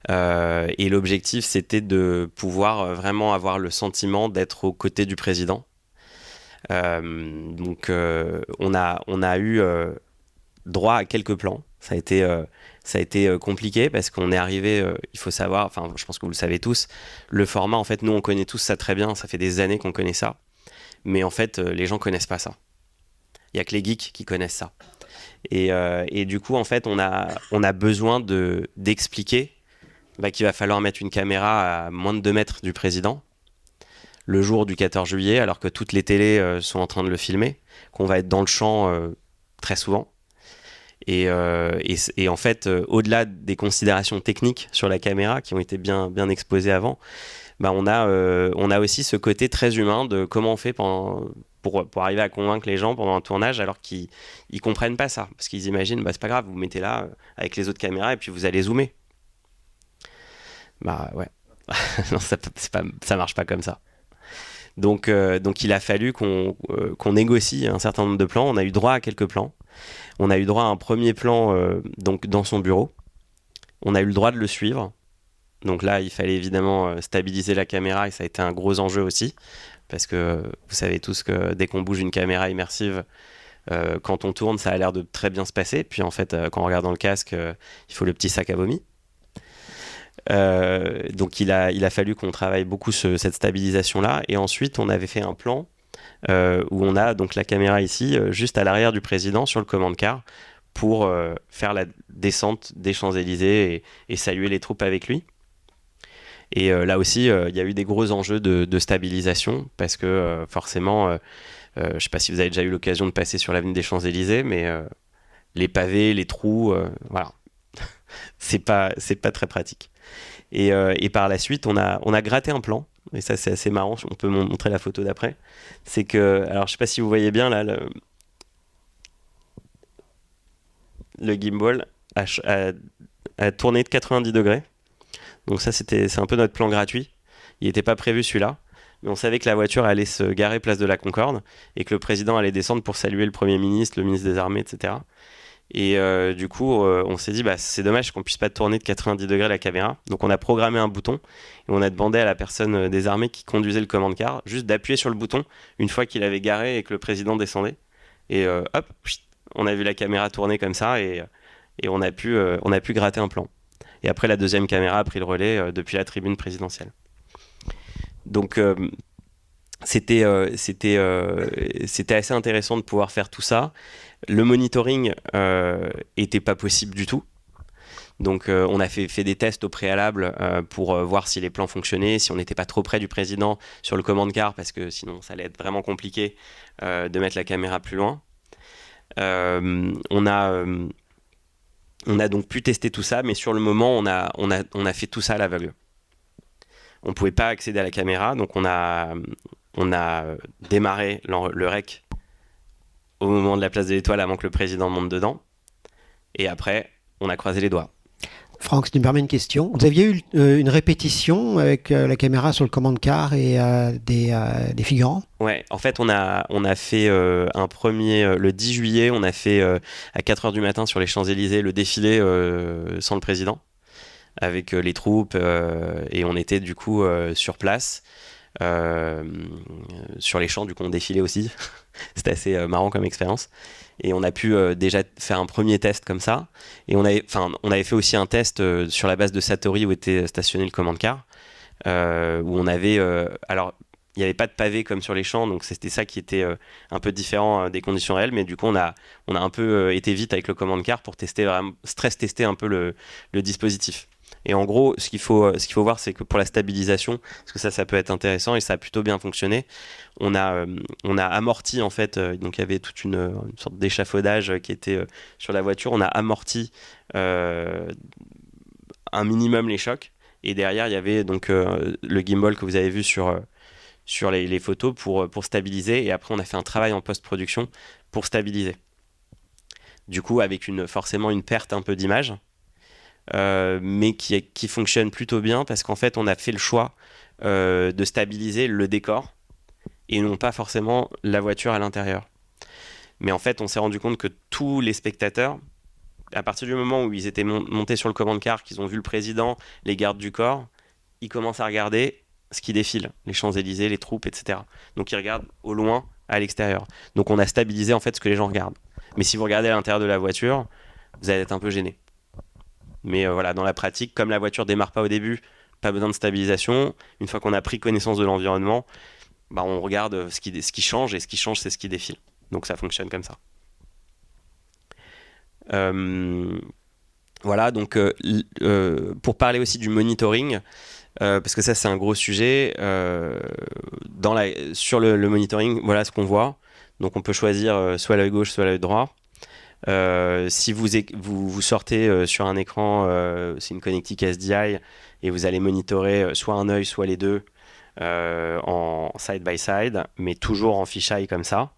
Speaker 3: Et l'objectif, c'était de pouvoir vraiment avoir le sentiment d'être aux côtés du président. Donc, on a eu droit à quelques plans. Ça a été compliqué parce qu'on est arrivé, il faut savoir, enfin, je pense que vous le savez tous, le format, en fait, nous, on connaît tous ça très bien. Ça fait des années qu'on connaît ça. Mais en fait, les gens connaissent pas ça. Il y a que les geeks qui connaissent ça. Et du coup, en fait, on a besoin d'expliquer qu'il va falloir mettre une caméra à moins de 2 mètres du président le jour du 14 juillet, alors que toutes les télés sont en train de le filmer, qu'on va être dans le champ très souvent. Et en fait, au-delà des considérations techniques sur la caméra qui ont été bien exposées avant, on a aussi ce côté très humain de comment on fait pour arriver à convaincre les gens pendant un tournage alors qu'ils comprennent pas ça, parce qu'ils imaginent c'est pas grave, vous mettez là avec les autres caméras et puis vous allez zoomer. Ouais. Non, ça marche pas comme ça. Donc il a fallu qu'on négocie un certain nombre de plans. On a eu droit à quelques plans. On a eu droit à un premier plan donc dans son bureau. On a eu le droit de le suivre. Donc là, il fallait évidemment stabiliser la caméra, et ça a été un gros enjeu aussi, parce que vous savez tous que dès qu'on bouge une caméra immersive, quand on tourne, ça a l'air de très bien se passer. Puis en fait, quand on regarde dans le casque, il faut le petit sac à vomi. Donc il a fallu qu'on travaille beaucoup cette stabilisation là, et ensuite on avait fait un plan où on a donc la caméra ici juste à l'arrière du président sur le command car pour faire la descente des Champs-Élysées et saluer les troupes avec lui. Et là aussi il y a eu des gros enjeux de stabilisation, parce que forcément je sais pas si vous avez déjà eu l'occasion de passer sur l'avenue des Champs-Élysées, mais les pavés, les trous, voilà. c'est pas très pratique. Et par la suite, on a gratté un plan, et ça c'est assez marrant, on peut montrer la photo d'après. C'est que, alors je sais pas si vous voyez bien là, le gimbal a tourné de 90 degrés. Donc ça c'est un peu notre plan gratuit. Il n'était pas prévu celui-là, mais on savait que la voiture allait se garer place de la Concorde et que le président allait descendre pour saluer le Premier ministre, le ministre des Armées, etc. Et du coup, on s'est dit, c'est dommage qu'on puisse pas tourner de 90 degrés la caméra. Donc on a programmé un bouton et on a demandé à la personne des armées qui conduisait le command car juste d'appuyer sur le bouton une fois qu'il avait garé et que le président descendait. Et hop, on a vu la caméra tourner comme ça et on a pu gratter un plan. Et après, la deuxième caméra a pris le relais depuis la tribune présidentielle. Donc c'était assez intéressant de pouvoir faire tout ça. Le monitoring était pas possible du tout. Donc on a fait des tests au préalable pour voir si les plans fonctionnaient, si on n'était pas trop près du président sur le command car, parce que sinon ça allait être vraiment compliqué de mettre la caméra plus loin. On a donc pu tester tout ça, mais sur le moment on a fait tout ça à l'aveugle. On pouvait pas accéder à la caméra, donc on a démarré le rec au moment de la place de l'Étoile avant que le président monte dedans. Et après, on a croisé les doigts.
Speaker 1: Franck, si tu me permets une question. Vous aviez eu une répétition avec la caméra sur le command car et des figurants?
Speaker 3: Ouais, en fait, on a fait un premier, le 10 juillet, on a fait à 4h du matin sur les Champs-Élysées le défilé sans le président, avec les troupes, et on était du coup sur place. Sur les champs, du coup, on défilait aussi. C'était assez marrant comme expérience. Et on a pu déjà faire un premier test comme ça. Et on avait fait aussi un test sur la base de Satori où était stationné le command car, où on avait... alors, il n'y avait pas de pavé comme sur les champs, donc c'était ça qui était un peu différent des conditions réelles. Mais du coup, on a un peu été vite avec le command car pour stress tester un peu le dispositif. Et en gros, ce qu'il faut voir, c'est que pour la stabilisation, parce que ça peut être intéressant et ça a plutôt bien fonctionné, on a amorti en fait, donc il y avait toute une sorte d'échafaudage qui était sur la voiture, on a amorti un minimum les chocs, et derrière il y avait donc le gimbal que vous avez vu sur les photos pour stabiliser, et après on a fait un travail en post-production pour stabiliser. Du coup, avec forcément une perte un peu d'image. Mais qui fonctionne plutôt bien parce qu'en fait on a fait le choix de stabiliser le décor et non pas forcément la voiture à l'intérieur. Mais en fait on s'est rendu compte que tous les spectateurs, à partir du moment où ils étaient montés sur le command car, qu'ils ont vu le président, les gardes du corps, ils commencent à regarder ce qui défile, les Champs-Élysées, les troupes, etc. Donc ils regardent au loin, à l'extérieur. Donc on a stabilisé en fait ce que les gens regardent. Mais si vous regardez à l'intérieur de la voiture, vous allez être un peu gêné. Mais voilà, dans la pratique, comme la voiture démarre pas au début, pas besoin de stabilisation. Une fois qu'on a pris connaissance de l'environnement, on regarde ce qui change, et ce qui change, c'est ce qui défile. Donc ça fonctionne comme ça. Voilà, donc pour parler aussi du monitoring, parce que ça c'est un gros sujet, sur le monitoring, voilà ce qu'on voit. Donc on peut choisir soit l'œil gauche, soit l'œil droit. Si vous sortez sur un écran, c'est une connectique SDI, et vous allez monitorer soit un œil, soit les deux en side by side, mais toujours en fisheye comme ça.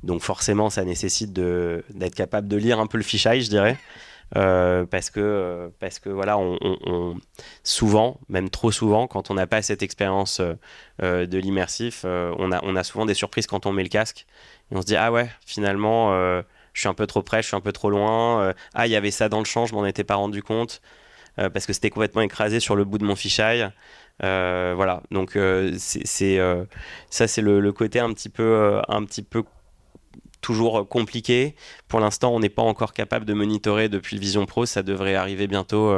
Speaker 3: Donc forcément, ça nécessite d'être capable de lire un peu le fisheye, je dirais, parce que voilà, souvent, même trop souvent, quand on n'a pas cette expérience de l'immersif, on a souvent des surprises quand on met le casque et on se dit ah ouais, finalement. Je suis un peu trop près, je suis un peu trop loin. Il y avait ça dans le champ, je m'en étais pas rendu compte parce que c'était complètement écrasé sur le bout de mon fisheye. Voilà, donc ça c'est le côté un petit peu toujours compliqué. Pour l'instant, on n'est pas encore capable de monitorer depuis le Vision Pro. Ça devrait arriver bientôt,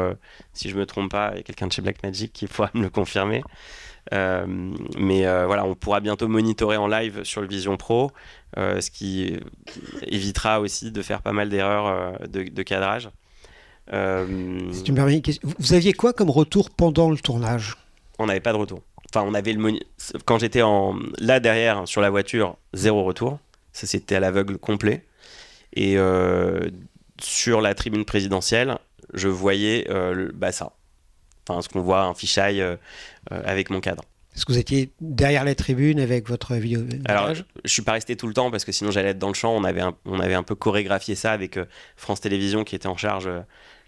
Speaker 3: si je me trompe pas. Il y a quelqu'un de chez Blackmagic qui pourra me le confirmer. Mais voilà, on pourra bientôt monitorer en live sur le Vision Pro, ce qui évitera aussi de faire pas mal d'erreurs de cadrage.
Speaker 1: Si tu me permets, vous aviez quoi comme retour pendant le tournage?
Speaker 3: On n'avait pas de retour. Enfin, on avait quand j'étais là derrière sur la voiture, 0 retour. Ça, c'était à l'aveugle complet. Et sur la tribune présidentielle, je voyais ça. Enfin, ce qu'on voit, un fisheye avec mon cadre.
Speaker 1: Est-ce que vous étiez derrière la tribune avec votre vidéo?
Speaker 3: Alors, je suis pas resté tout le temps parce que sinon j'allais être dans le champ. On avait un peu chorégraphié ça avec France Télévisions qui était en charge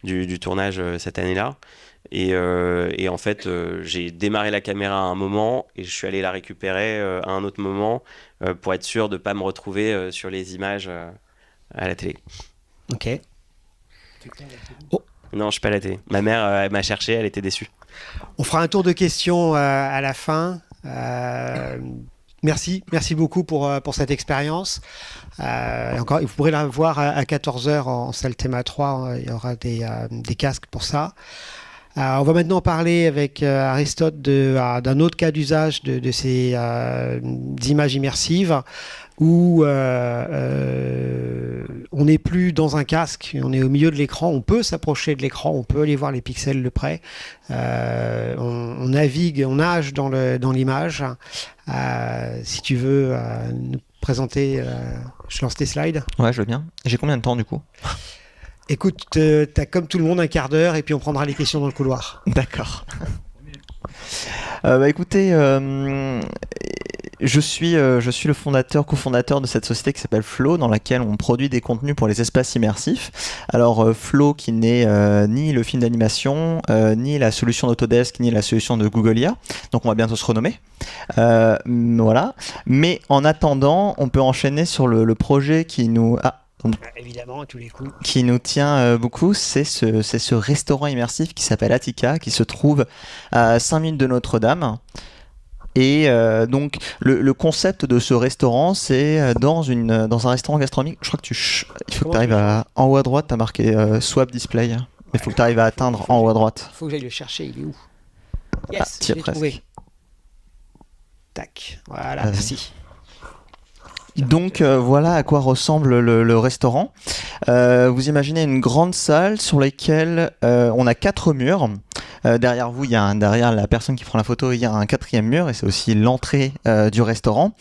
Speaker 3: du tournage cette année-là. Et en fait, j'ai démarré la caméra à un moment et je suis allé la récupérer à un autre moment pour être sûr de ne pas me retrouver sur les images à la télé.
Speaker 1: Ok.
Speaker 3: Non, je suis pas à la télé. Ma mère, elle m'a cherché, elle était déçue.
Speaker 1: On fera un tour de questions à la fin. Merci beaucoup pour cette expérience. Encore, vous pourrez la voir à 14h en salle Théma 3. Il y aura des casques pour ça. On va maintenant parler avec Aristote d'un autre cas d'usage de ces images immersives où on n'est plus dans un casque, on est au milieu de l'écran, on peut s'approcher de l'écran, on peut aller voir les pixels de près, on navigue, on nage dans l'image. Si tu veux nous présenter, je lance tes slides.
Speaker 4: Ouais, je veux bien. J'ai combien de temps du coup?
Speaker 1: Écoute, t'as comme tout le monde un quart d'heure et puis on prendra les questions dans le couloir.
Speaker 4: D'accord. Écoutez, je suis le cofondateur de cette société qui s'appelle Flow, dans laquelle on produit des contenus pour les espaces immersifs. Alors Flow qui n'est ni le film d'animation, ni la solution d'Autodesk, ni la solution de Google IA. Donc on va bientôt se renommer. Voilà. Mais en attendant, on peut enchaîner sur le projet qui nous...
Speaker 1: Évidemment, à tous les coups.
Speaker 4: Qui nous tient beaucoup, c'est ce restaurant immersif qui s'appelle Attica, qui se trouve à 5 minutes de Notre-Dame. Et donc le concept de ce restaurant, c'est dans un restaurant gastronomique. Je crois que il faut que tu arrives en haut à droite, tu as marqué Swap Display. Mais il faut que tu arrives à atteindre en haut à droite.
Speaker 1: Il faut que j'aille le chercher, il est où? Yes,
Speaker 4: t'y es
Speaker 1: je l'ai
Speaker 4: presque.
Speaker 1: trouvé. Tac, voilà, merci.
Speaker 4: Donc voilà à quoi ressemble le restaurant. Vous imaginez une grande salle sur laquelle on a 4 murs. Derrière vous, derrière la personne qui prend la photo, il y a un 4e mur et c'est aussi l'entrée du restaurant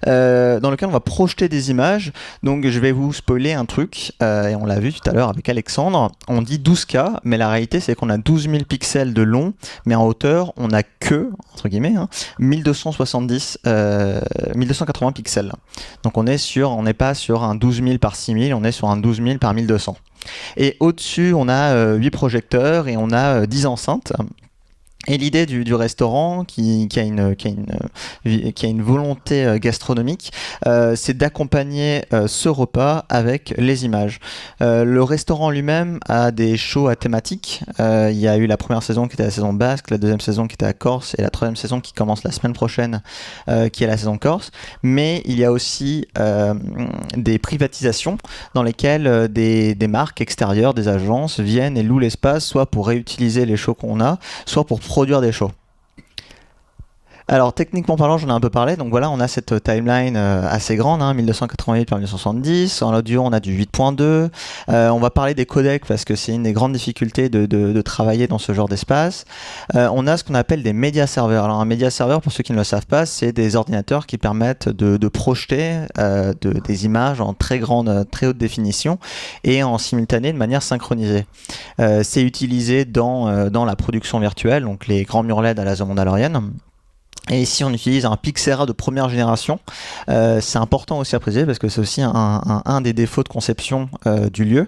Speaker 4: dans lequel on va projeter des images. Donc je vais vous spoiler un truc et on l'a vu tout à l'heure avec Alexandre. On dit 12K, mais la réalité c'est qu'on a 12 000 pixels de long, mais en hauteur on a que, entre guillemets, 1280 pixels. Donc on n'est pas sur un 12 000 par 6 000, on est sur un 12 000 par 1200. Et au-dessus, on a 8 projecteurs et on a 10 enceintes. Et l'idée du restaurant, qui a une volonté gastronomique, c'est d'accompagner ce repas avec les images. Le restaurant lui-même a des shows à thématique. Il y a eu la première saison qui était la saison basque, la deuxième saison qui était à Corse et la troisième saison qui commence la semaine prochaine, qui est la saison Corse. Mais il y a aussi des privatisations dans lesquelles des marques extérieures, des agences viennent et louent l'espace, soit pour réutiliser les shows qu'on a, soit pour produire des shows. Alors techniquement parlant, j'en ai un peu parlé, donc voilà, on a cette timeline assez grande, 1288 par 1970, en audio on a du 8.2, on va parler des codecs parce que c'est une des grandes difficultés de travailler dans ce genre d'espace. On a ce qu'on appelle des média serveurs. Alors un média serveur, pour ceux qui ne le savent pas, c'est des ordinateurs qui permettent de projeter des images en très haute définition et en simultané de manière synchronisée. C'est utilisé dans la production virtuelle, donc les grands murs LED à la The Mandalorian. Et ici on utilise un Pixera de première génération. C'est important aussi à préciser parce que c'est aussi un des défauts de conception du lieu.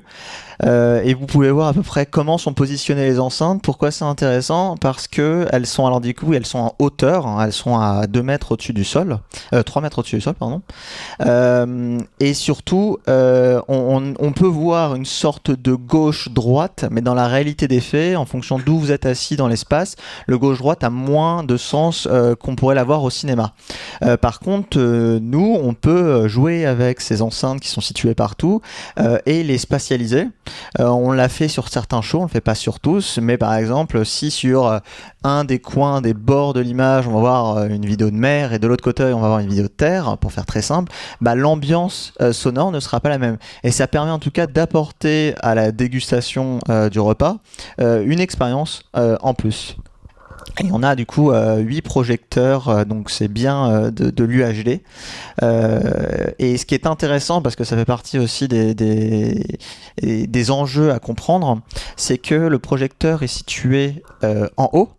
Speaker 4: Et vous pouvez voir à peu près comment sont positionnées les enceintes. Pourquoi c'est intéressant? Parce que elles sont en hauteur, elles sont à 2 mètres au-dessus du sol, 3 mètres au-dessus du sol, pardon. Et surtout, on peut voir une sorte de gauche-droite, mais dans la réalité des faits, en fonction d'où vous êtes assis dans l'espace, le gauche-droite a moins de sens qu'on pourrait l'avoir au cinéma. Par contre, nous, on peut jouer avec ces enceintes qui sont situées partout et les spatialiser. On l'a fait sur certains shows, on le fait pas sur tous, mais par exemple, si sur un des coins, des bords de l'image, on va voir une vidéo de mer et de l'autre côté, on va voir une vidéo de terre, pour faire très simple, l'ambiance sonore ne sera pas la même. Et ça permet en tout cas d'apporter à la dégustation du repas une expérience en plus. Et on a du coup 8 projecteurs, donc c'est bien de l'UHD. Et ce qui est intéressant, parce que ça fait partie aussi des enjeux à comprendre, c'est que le projecteur est situé en haut.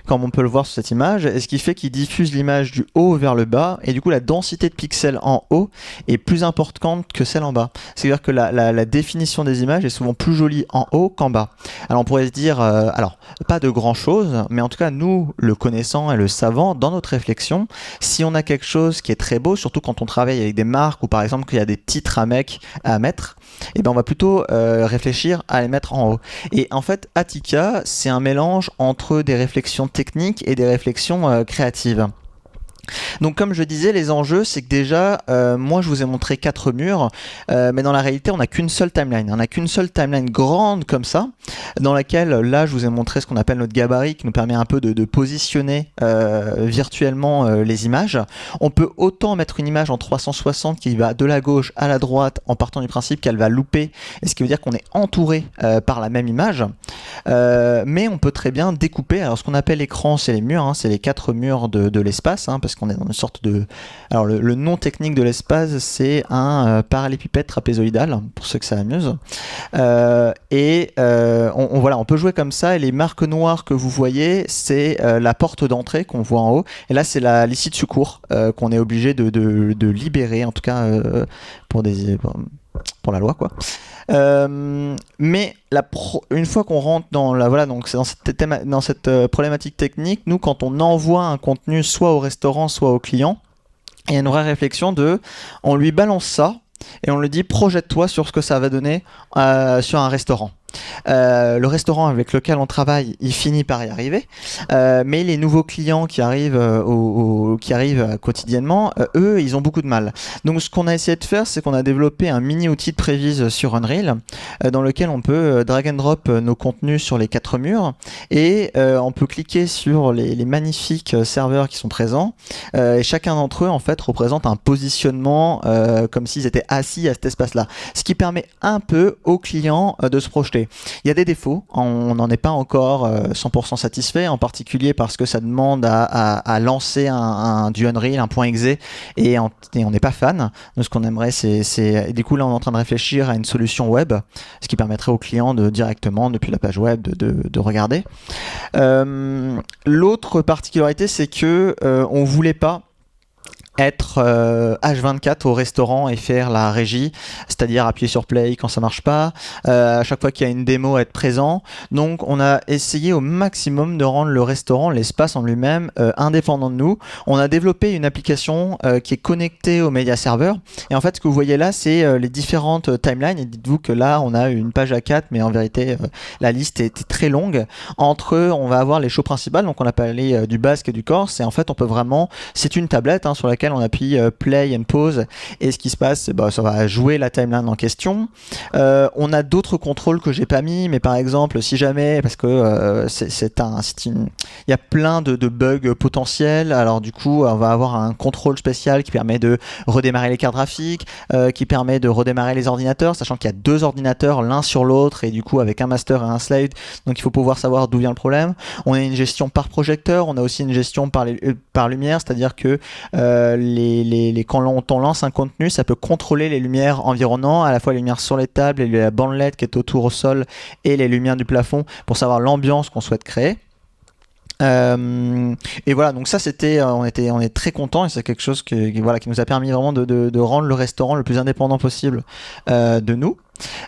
Speaker 4: comme on peut le voir sur cette image, et ce qui fait qu'il diffuse l'image du haut vers le bas, et du coup la densité de pixels en haut est plus importante que celle en bas. C'est-à-dire que la définition des images est souvent plus jolie en haut qu'en bas. Alors on pourrait se dire, alors pas de grand chose, mais en tout cas nous, le connaissant et le savant, dans notre réflexion, si on a quelque chose qui est très beau, surtout quand on travaille avec des marques ou par exemple qu'il y a des titres à mettre, et ben on va plutôt réfléchir à les mettre en haut. Et en fait, Attica, c'est un mélange entre des réflexions techniques et des réflexions créatives. Donc comme je disais, les enjeux, c'est que déjà, moi je vous ai montré 4 murs, mais dans la réalité, on n'a qu'une seule timeline. On n'a qu'une seule timeline grande comme ça, dans laquelle, là, je vous ai montré ce qu'on appelle notre gabarit, qui nous permet un peu de positionner virtuellement les images. On peut autant mettre une image en 360 qui va de la gauche à la droite, en partant du principe qu'elle va louper, et ce qui veut dire qu'on est entouré par la même image. Mais on peut très bien découper. Alors ce qu'on appelle l'écran, c'est les murs, c'est les 4 murs de l'espace, parce qu'on est dans une sorte de... Alors le nom technique de l'espace, c'est un parallépipède trapézoïdal, pour ceux que ça amuse. On peut jouer comme ça, et les marques noires que vous voyez, c'est la porte d'entrée qu'on voit en haut, et là c'est l'issue de secours qu'on est obligé de libérer, en tout cas pour la loi, quoi. Mais une fois qu'on rentre donc c'est dans cette problématique technique, nous quand on envoie un contenu soit au restaurant soit au client, il y a une vraie réflexion on lui balance ça et on lui dit projette-toi sur ce que ça va donner sur un restaurant. Le restaurant avec lequel on travaille, il finit par y arriver, mais les nouveaux clients qui arrivent quotidiennement, eux, ils ont beaucoup de mal. Donc ce qu'on a essayé de faire, c'est qu'on a développé un mini outil de prévise sur Unreal, dans lequel on peut drag and drop nos contenus sur les 4 murs, et on peut cliquer sur les magnifiques serveurs qui sont présents, et chacun d'entre eux en fait représente un positionnement comme s'ils étaient assis à cet espace-là, ce qui permet un peu aux clients de se projeter. Il y a des défauts, on n'en est pas encore 100% satisfait, en particulier parce que ça demande à lancer du Unreal, un point .exe, et on n'est pas fan. De ce qu'on aimerait, du coup là on est en train de réfléchir à une solution web, ce qui permettrait aux clients directement depuis la page web de regarder. L'autre particularité, c'est que on voulait pas être H24 au restaurant et faire la régie, c'est-à-dire appuyer sur play quand ça marche pas, à chaque fois qu'il y a une démo être présent. Donc on a essayé au maximum de rendre le restaurant, l'espace en lui-même, indépendant de nous. On a développé une application qui est connectée au média serveur, et en fait ce que vous voyez là, c'est les différentes timelines, et dites-vous que là on a une page A4, mais en vérité la liste est très longue. Entre eux, on va avoir les shows principales, donc on a parlé du basque et du corse, et en fait on peut vraiment, c'est une tablette sur laquelle on appuie play and pause, et ce qui se passe, ça va jouer la timeline en question. On a d'autres contrôles que j'ai pas mis, mais par exemple si jamais, parce que il y a plein de bugs potentiels, alors du coup on va avoir un contrôle spécial qui permet de redémarrer les cartes graphiques, qui permet de redémarrer les ordinateurs, sachant qu'il y a 2 ordinateurs l'un sur l'autre, et du coup avec un master et un slave, donc il faut pouvoir savoir d'où vient le problème. On a une gestion par projecteur, on a aussi une gestion par lumière, c'est-à-dire que quand on lance un contenu, ça peut contrôler les lumières environnantes, à la fois les lumières sur les tables, et la bande LED qui est autour au sol, et les lumières du plafond, pour savoir l'ambiance qu'on souhaite créer. Et voilà, donc ça c'était, on est très content, et c'est quelque chose qui nous a permis vraiment de rendre le restaurant le plus indépendant possible de nous.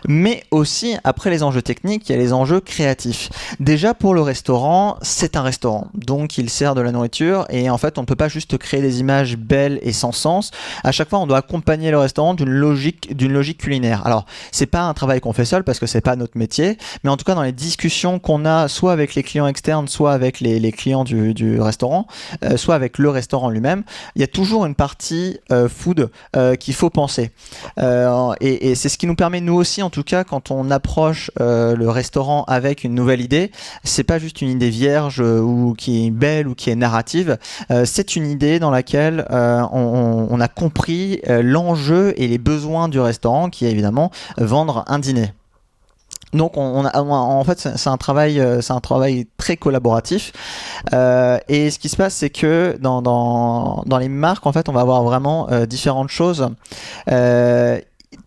Speaker 4: Mais aussi, après les enjeux techniques, il y a les enjeux créatifs. Déjà, pour le restaurant, c'est un restaurant, donc il sert de la nourriture, et en fait on ne peut pas juste créer des images belles et sans sens. À chaque fois on doit accompagner le restaurant d'une logique culinaire. Alors c'est pas un travail qu'on fait seul, parce que c'est pas notre métier, mais en tout cas dans les discussions qu'on a, soit avec les clients externes, soit avec les clients du restaurant, soit avec le restaurant lui-même, il y a toujours une partie food qu'il faut penser, et c'est ce qui nous permet, nous aussi en tout cas, quand on approche le restaurant avec une nouvelle idée, c'est pas juste une idée vierge ou qui est belle ou qui est narrative, c'est une idée dans laquelle on a compris l'enjeu et les besoins du restaurant, qui est évidemment vendre un dîner. Donc en fait c'est un travail très collaboratif, et ce qui se passe, c'est que dans les marques, en fait on va avoir vraiment différentes choses.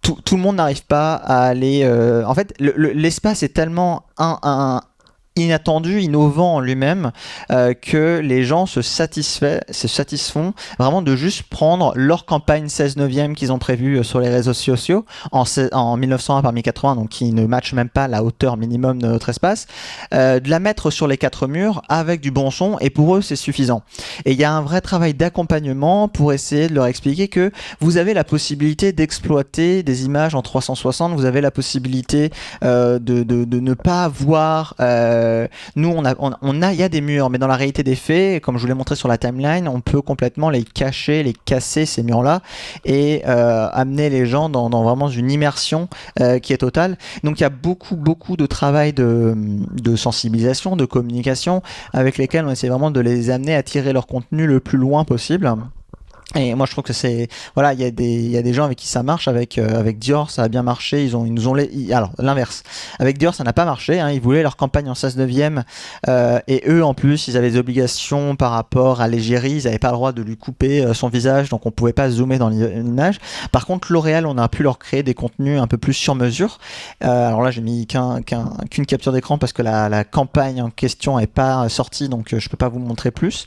Speaker 4: Tout le monde n'arrive pas à aller... En fait, l'espace est tellement inattendu, innovant en lui-même, que les gens se satisfont vraiment de juste prendre leur campagne 16/9 qu'ils ont prévue sur les réseaux sociaux en 1901 par 1080, donc qui ne matche même pas la hauteur minimum de notre espace, de la mettre sur les 4 murs avec du bon son, et pour eux c'est suffisant. Et il y a un vrai travail d'accompagnement pour essayer de leur expliquer que vous avez la possibilité d'exploiter des images en 360, vous avez la possibilité de ne pas voir. Nous, il y a des murs, mais dans la réalité des faits, comme je vous l'ai montré sur la timeline, on peut complètement les cacher, les casser, ces murs-là, et amener les gens dans vraiment une immersion qui est totale. Donc il y a beaucoup de travail de sensibilisation, de communication, avec lesquels on essaie vraiment de les amener à tirer leur contenu le plus loin possible. Et moi je trouve que c'est voilà, il y a des gens avec qui ça marche, avec Dior ça a bien marché, alors l'inverse, avec Dior ça n'a pas marché, hein, ils voulaient leur campagne en 16/9 et eux en plus ils avaient des obligations par rapport à l'égérie, ils n'avaient pas le droit de lui couper son visage, donc on pouvait pas zoomer dans l'image. Par contre L'Oréal, on a pu leur créer des contenus un peu plus sur mesure. Alors là j'ai mis qu'une capture d'écran parce que la campagne en question n'est pas sortie, donc je peux pas vous montrer plus.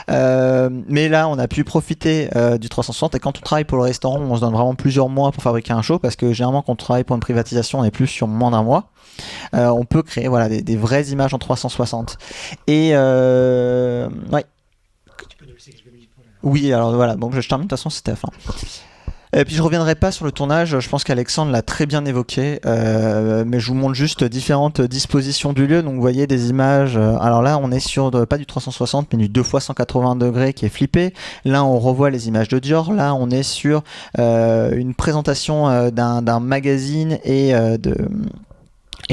Speaker 4: Mais là on a pu profiter du 360, et quand on travaille pour le restaurant on se donne vraiment plusieurs mois pour fabriquer un show, parce que généralement quand on travaille pour une privatisation on est plus sur moins d'un mois. On peut créer voilà, des vraies images en 360 et ouais. Oui, alors voilà, bon, je termine, de toute façon c'était la fin. Et puis je reviendrai pas sur le tournage, je pense qu'Alexandre l'a très bien évoqué, mais je vous montre juste différentes dispositions du lieu. Donc vous voyez des images, alors là on est sur pas du 360 mais du 2x180 degrés qui est flippé. Là on revoit les images de Dior, là on est sur une présentation d'un magazine et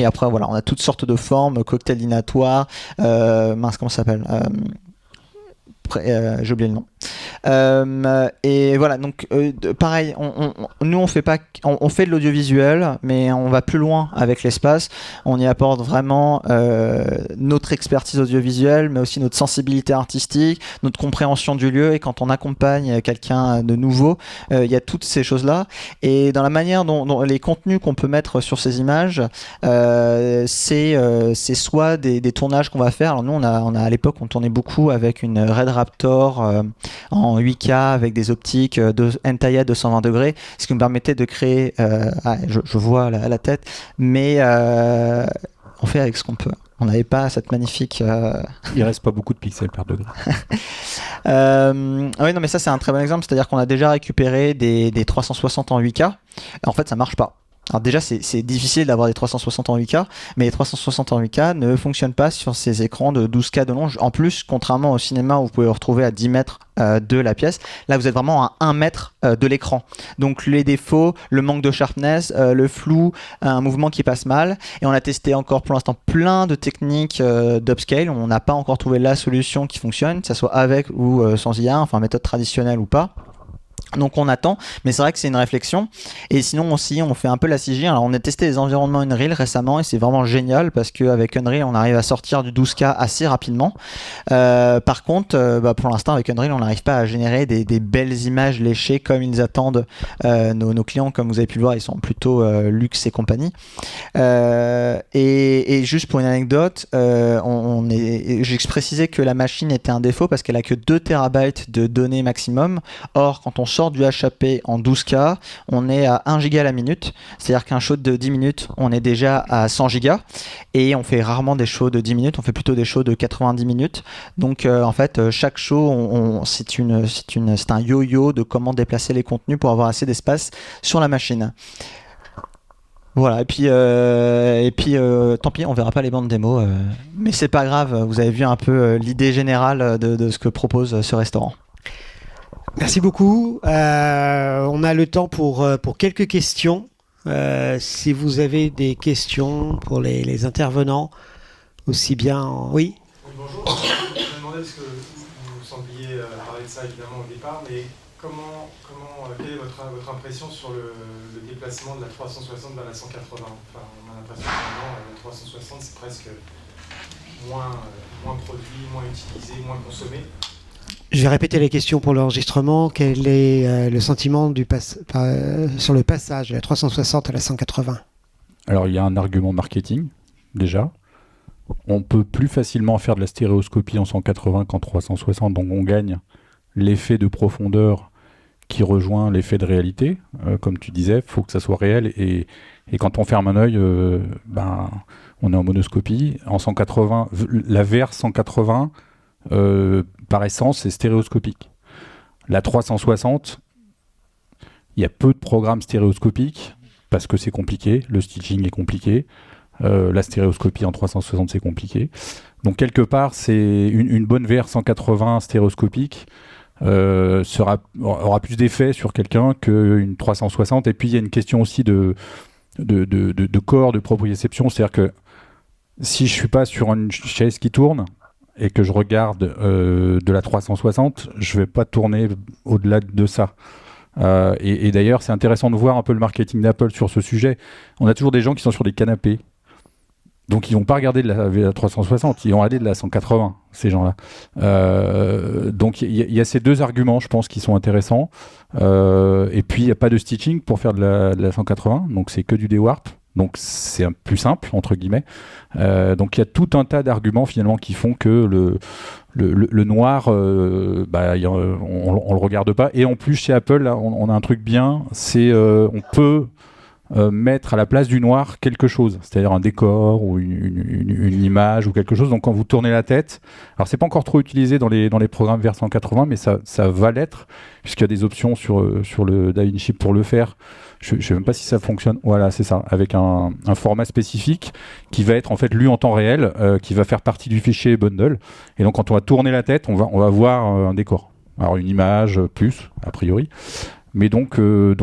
Speaker 4: après voilà, on a toutes sortes de formes, cocktail dînatoire, comment ça s'appelle, j'ai oublié le nom. Et voilà, donc pareil, nous on fait pas, on fait de l'audiovisuel, mais on va plus loin avec l'espace. On y apporte vraiment notre expertise audiovisuelle, mais aussi notre sensibilité artistique, notre compréhension du lieu. Et quand on accompagne quelqu'un de nouveau, il y a toutes ces choses-là. Et dans la manière dont les contenus qu'on peut mettre sur ces images, c'est soit des tournages qu'on va faire. Alors nous, on a à l'époque, on tournait beaucoup avec une Red Raptor en 8K avec des optiques de Entaya 220 degrés, ce qui nous permettait de créer, je vois la tête, mais on fait avec ce qu'on peut. On n'avait pas cette magnifique...
Speaker 2: Il reste pas beaucoup de pixels par degré.
Speaker 4: Oui, non, mais ça c'est un très bon exemple, c'est-à-dire qu'on a déjà récupéré des 360 en 8K. En fait, ça marche pas. Alors déjà, c'est difficile d'avoir des 360 en 8K, mais les 360 en 8K ne fonctionnent pas sur ces écrans de 12K de long. En plus, contrairement au cinéma où vous pouvez vous retrouver à 10 mètres de la pièce, là vous êtes vraiment à 1 mètre de l'écran. Donc les défauts, le manque de sharpness, le flou, un mouvement qui passe mal. Et on a testé encore pour l'instant plein de techniques d'upscale. On n'a pas encore trouvé la solution qui fonctionne, que ce soit avec ou sans IA, enfin méthode traditionnelle ou pas. Donc on attend, mais c'est vrai que c'est une réflexion. Et sinon aussi on fait un peu la CG. Alors on a testé les environnements Unreal récemment et c'est vraiment génial parce qu'avec Unreal on arrive à sortir du 12K assez rapidement. Par contre pour l'instant avec Unreal on n'arrive pas à générer des belles images léchées comme ils attendent nos clients. Comme vous avez pu le voir, ils sont plutôt luxe et compagnie. Et juste pour une anecdote, j'ai précisé que la machine était un défaut parce qu'elle a que 2 TB de données maximum. Or quand on sort du HAP en 12K, on est à 1 giga la minute, c'est-à-dire qu'un show de 10 minutes, on est déjà à 100 gigas, et on fait rarement des shows de 10 minutes, on fait plutôt des shows de 90 minutes. Donc en fait, chaque show, c'est un yo-yo de comment déplacer les contenus pour avoir assez d'espace sur la machine. Voilà, et puis tant pis, on verra pas les bandes démo, mais c'est pas grave, vous avez vu un peu l'idée générale de ce que propose ce restaurant.
Speaker 1: Merci beaucoup. On a le temps pour quelques questions. Si vous avez des questions pour les intervenants, aussi bien... Oui.
Speaker 5: Bonjour. Je me demandais, parce que vous sembliez parler de ça évidemment au départ, mais quelle est votre impression sur le déplacement de la 360 vers la 180 ? Enfin, on a l'impression que la 360 c'est presque moins produit, moins utilisé, moins consommé.
Speaker 1: Je vais répéter les questions pour l'enregistrement. Quel est le sentiment sur le passage de la 360 à la 180 ?
Speaker 2: Alors il y a un argument marketing déjà. on peut plus facilement faire de la stéréoscopie en 180 qu'en 360, donc on gagne l'effet de profondeur qui rejoint l'effet de réalité. Comme tu disais, il faut que ça soit réel, et quand on ferme un œil, on est en monoscopie. En 180, la VR 180, par essence, c'est stéréoscopique. La 360, il y a peu de programmes stéréoscopiques, parce que c'est compliqué, le stitching est compliqué, la stéréoscopie en 360 c'est compliqué. Donc quelque part, c'est une bonne VR 180 stéréoscopique aura plus d'effet sur quelqu'un qu'une 360. Et puis il y a une question aussi de corps, de proprioception, c'est-à-dire que si je suis pas sur une chaise qui tourne et que je regarde de la 360, je vais pas tourner au-delà de ça. Et d'ailleurs, c'est intéressant de voir un peu le marketing d'Apple sur ce sujet. On a toujours des gens qui sont sur des canapés, donc ils vont pas regarder de la 360, ils vont regarder de la 180, ces gens-là. Donc il y a ces deux arguments, je pense, qui sont intéressants. Et puis il n'y a pas de stitching pour faire de la 180, donc c'est que du dewarp. Donc c'est un plus simple, entre guillemets. Donc il y a tout un tas d'arguments finalement qui font que le noir, on le regarde pas. Et en plus chez Apple, là, on a un truc bien, c'est on peut mettre à la place du noir quelque chose, c'est-à-dire un décor ou une image ou quelque chose. Donc quand vous tournez la tête, alors c'est pas encore trop utilisé dans les programmes vers 180, mais ça va l'être, puisqu'il y a des options sur le DaVinci pour le faire. Je sais même pas si ça fonctionne. Voilà, c'est ça, avec un format spécifique qui va être en fait lu en temps réel, qui va faire partie du fichier bundle. Et donc quand on va tourner la tête, on va voir un décor. Alors une image plus, a priori. Mais donc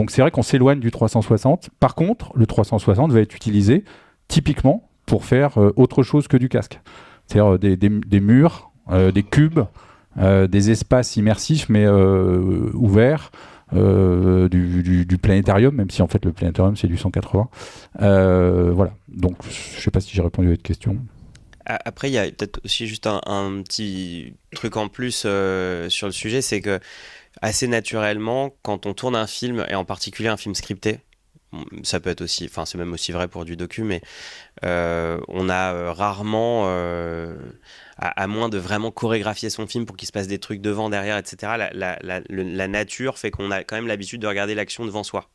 Speaker 2: c'est vrai qu'on s'éloigne du 360. Par contre, le 360 va être utilisé typiquement pour faire autre chose que du casque. C'est-à-dire des murs, des cubes, des espaces immersifs mais ouverts, du planétarium, même si en fait le planétarium c'est du 180. Voilà. Donc je sais pas si j'ai répondu à votre question.
Speaker 3: Après, il y a peut-être aussi juste un petit truc en plus sur le sujet, c'est que assez naturellement, quand on tourne un film, et en particulier un film scripté, ça peut être aussi, enfin c'est même aussi vrai pour du docu, mais on a rarement, à moins de vraiment chorégraphier son film pour qu'il se passe des trucs devant, derrière, etc., la nature fait qu'on a quand même l'habitude de regarder l'action devant soi.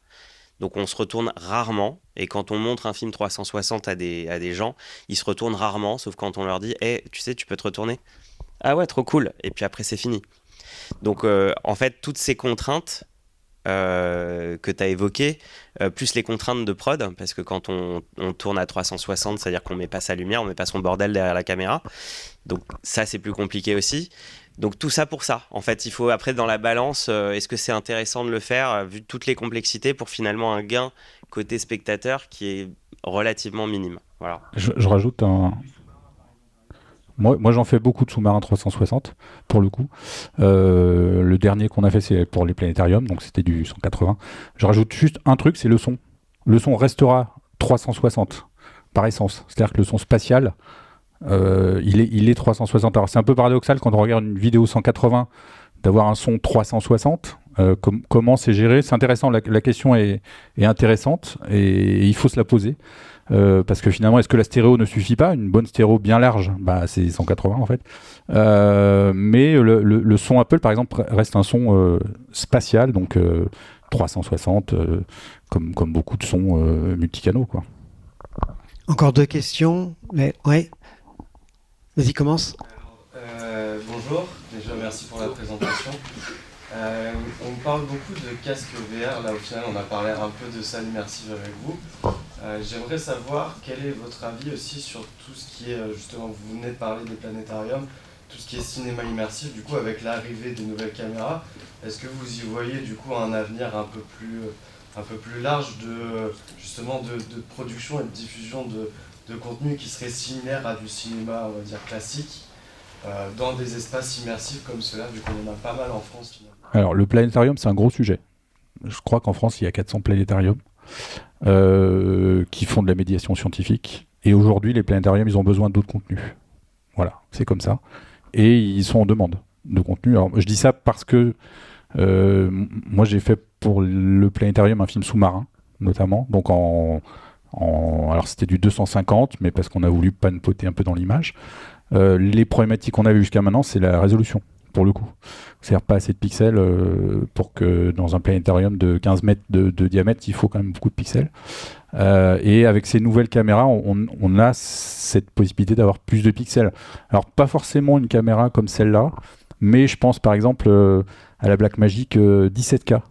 Speaker 3: Donc on se retourne rarement, et quand on montre un film 360 à des gens, ils se retournent rarement, sauf quand on leur dit hey, tu sais, tu peux te retourner ? Ah ouais, trop cool. Et puis après, c'est fini. Donc en fait, toutes ces contraintes que tu as évoquées, plus les contraintes de prod, parce que quand on tourne à 360, c'est-à-dire qu'on met pas sa lumière, on met pas son bordel derrière la caméra. Donc ça, c'est plus compliqué aussi. Donc tout ça pour ça. En fait, il faut après dans la balance, est-ce que c'est intéressant de le faire vu toutes les complexités pour finalement un gain côté spectateur qui est relativement minime. Voilà.
Speaker 2: Je rajoute un... Moi, j'en fais beaucoup de sous-marins 360, pour le coup. Le dernier qu'on a fait, c'est pour les planétariums, donc c'était du 180. Je rajoute juste un truc, c'est le son. Le son restera 360, par essence. C'est-à-dire que le son spatial, il est 360. Alors c'est un peu paradoxal quand on regarde une vidéo 180 d'avoir un son 360. Comment c'est géré ? C'est intéressant, la question est intéressante et il faut se la poser. Parce que finalement, est-ce que la stéréo ne suffit pas ? Une bonne stéréo bien large, c'est 180 en fait. Mais le son Apple, par exemple, reste un son spatial, donc 360, comme beaucoup de sons multicanaux, quoi.
Speaker 1: Encore deux questions, mais ouais. Vas-y, commence.
Speaker 6: Bonjour, déjà merci pour la présentation. On parle beaucoup de casque VR, là au final on a parlé un peu de salle immersive avec vous. J'aimerais savoir quel est votre avis aussi sur tout ce qui est, justement, vous venez de parler des planétariums, tout ce qui est cinéma immersif, du coup avec l'arrivée des nouvelles caméras, est-ce que vous y voyez du coup un avenir un peu plus large justement de production et de diffusion de contenu qui serait similaire à du cinéma, on va dire, classique, dans des espaces immersifs comme cela, vu qu'on en a pas mal en France finalement.
Speaker 2: Alors, le planétarium, c'est un gros sujet. Je crois qu'en France, il y a 400 planétariums qui font de la médiation scientifique. Et aujourd'hui, les planétariums, ils ont besoin d'autres contenus. Voilà, c'est comme ça. Et ils sont en demande de contenu. Alors, je dis ça parce que moi, j'ai fait pour le planétarium un film sous-marin, notamment, donc en Alors c'était du 250, mais parce qu'on a voulu pannepoter un peu dans l'image. Les problématiques qu'on a vues jusqu'à maintenant, c'est la résolution, pour le coup. C'est-à-dire pas assez de pixels pour que dans un planétarium de 15 mètres de diamètre, il faut quand même beaucoup de pixels. Et avec ces nouvelles caméras, on a cette possibilité d'avoir plus de pixels. Alors pas forcément une caméra comme celle-là, mais je pense par exemple à la Blackmagic 17K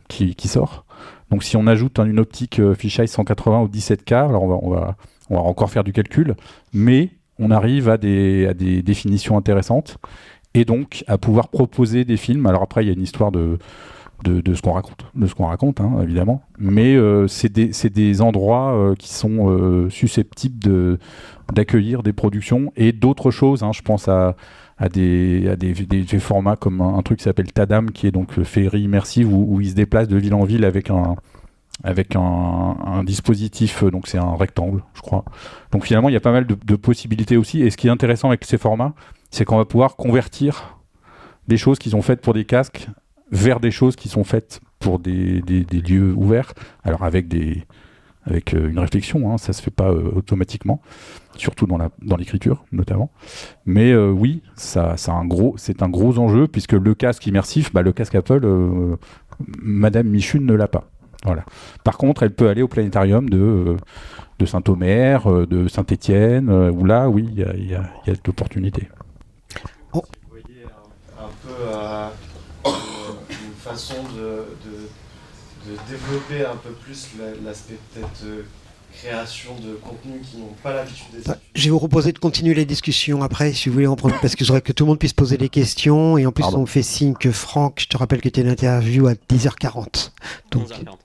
Speaker 2: qui sort. Donc si on ajoute une optique fisheye 180 au 17K, alors on va encore faire du calcul, mais on arrive à des définitions intéressantes et donc à pouvoir proposer des films. Alors après, il y a une histoire de ce qu'on raconte, hein, évidemment, mais c'est des endroits qui sont susceptibles d'accueillir des productions et d'autres choses. Hein. Je pense à des formats comme un truc qui s'appelle Tadam, qui est donc féerie immersive où il se déplace de ville en ville avec un dispositif, donc c'est un rectangle, je crois. Donc finalement, il y a pas mal de possibilités aussi. Et ce qui est intéressant avec ces formats, c'est qu'on va pouvoir convertir des choses qui sont faites pour des casques vers des choses qui sont faites pour des lieux ouverts. Alors avec une réflexion, hein, ça se fait pas automatiquement, surtout dans l'écriture notamment. Mais oui, c'est un gros enjeu, puisque le casque immersif, le casque Apple, Madame Michune ne l'a pas. Voilà. Par contre, elle peut aller au planétarium de Saint-Omer, de Saint-Étienne, où là, oui, il y a de l'opportunité.
Speaker 6: Vous voyez un peu une façon de développer un peu plus l'aspect peut-être création de contenus qui n'ont pas l'habitude d'être.
Speaker 1: Je vais vous proposer de continuer les discussions après, si vous voulez, parce que je voudrais que tout le monde puisse poser des questions. Et en plus, on me fait signe que Franck, je te rappelle que tu as une interview à 10h40. Donc,
Speaker 3: 11h40.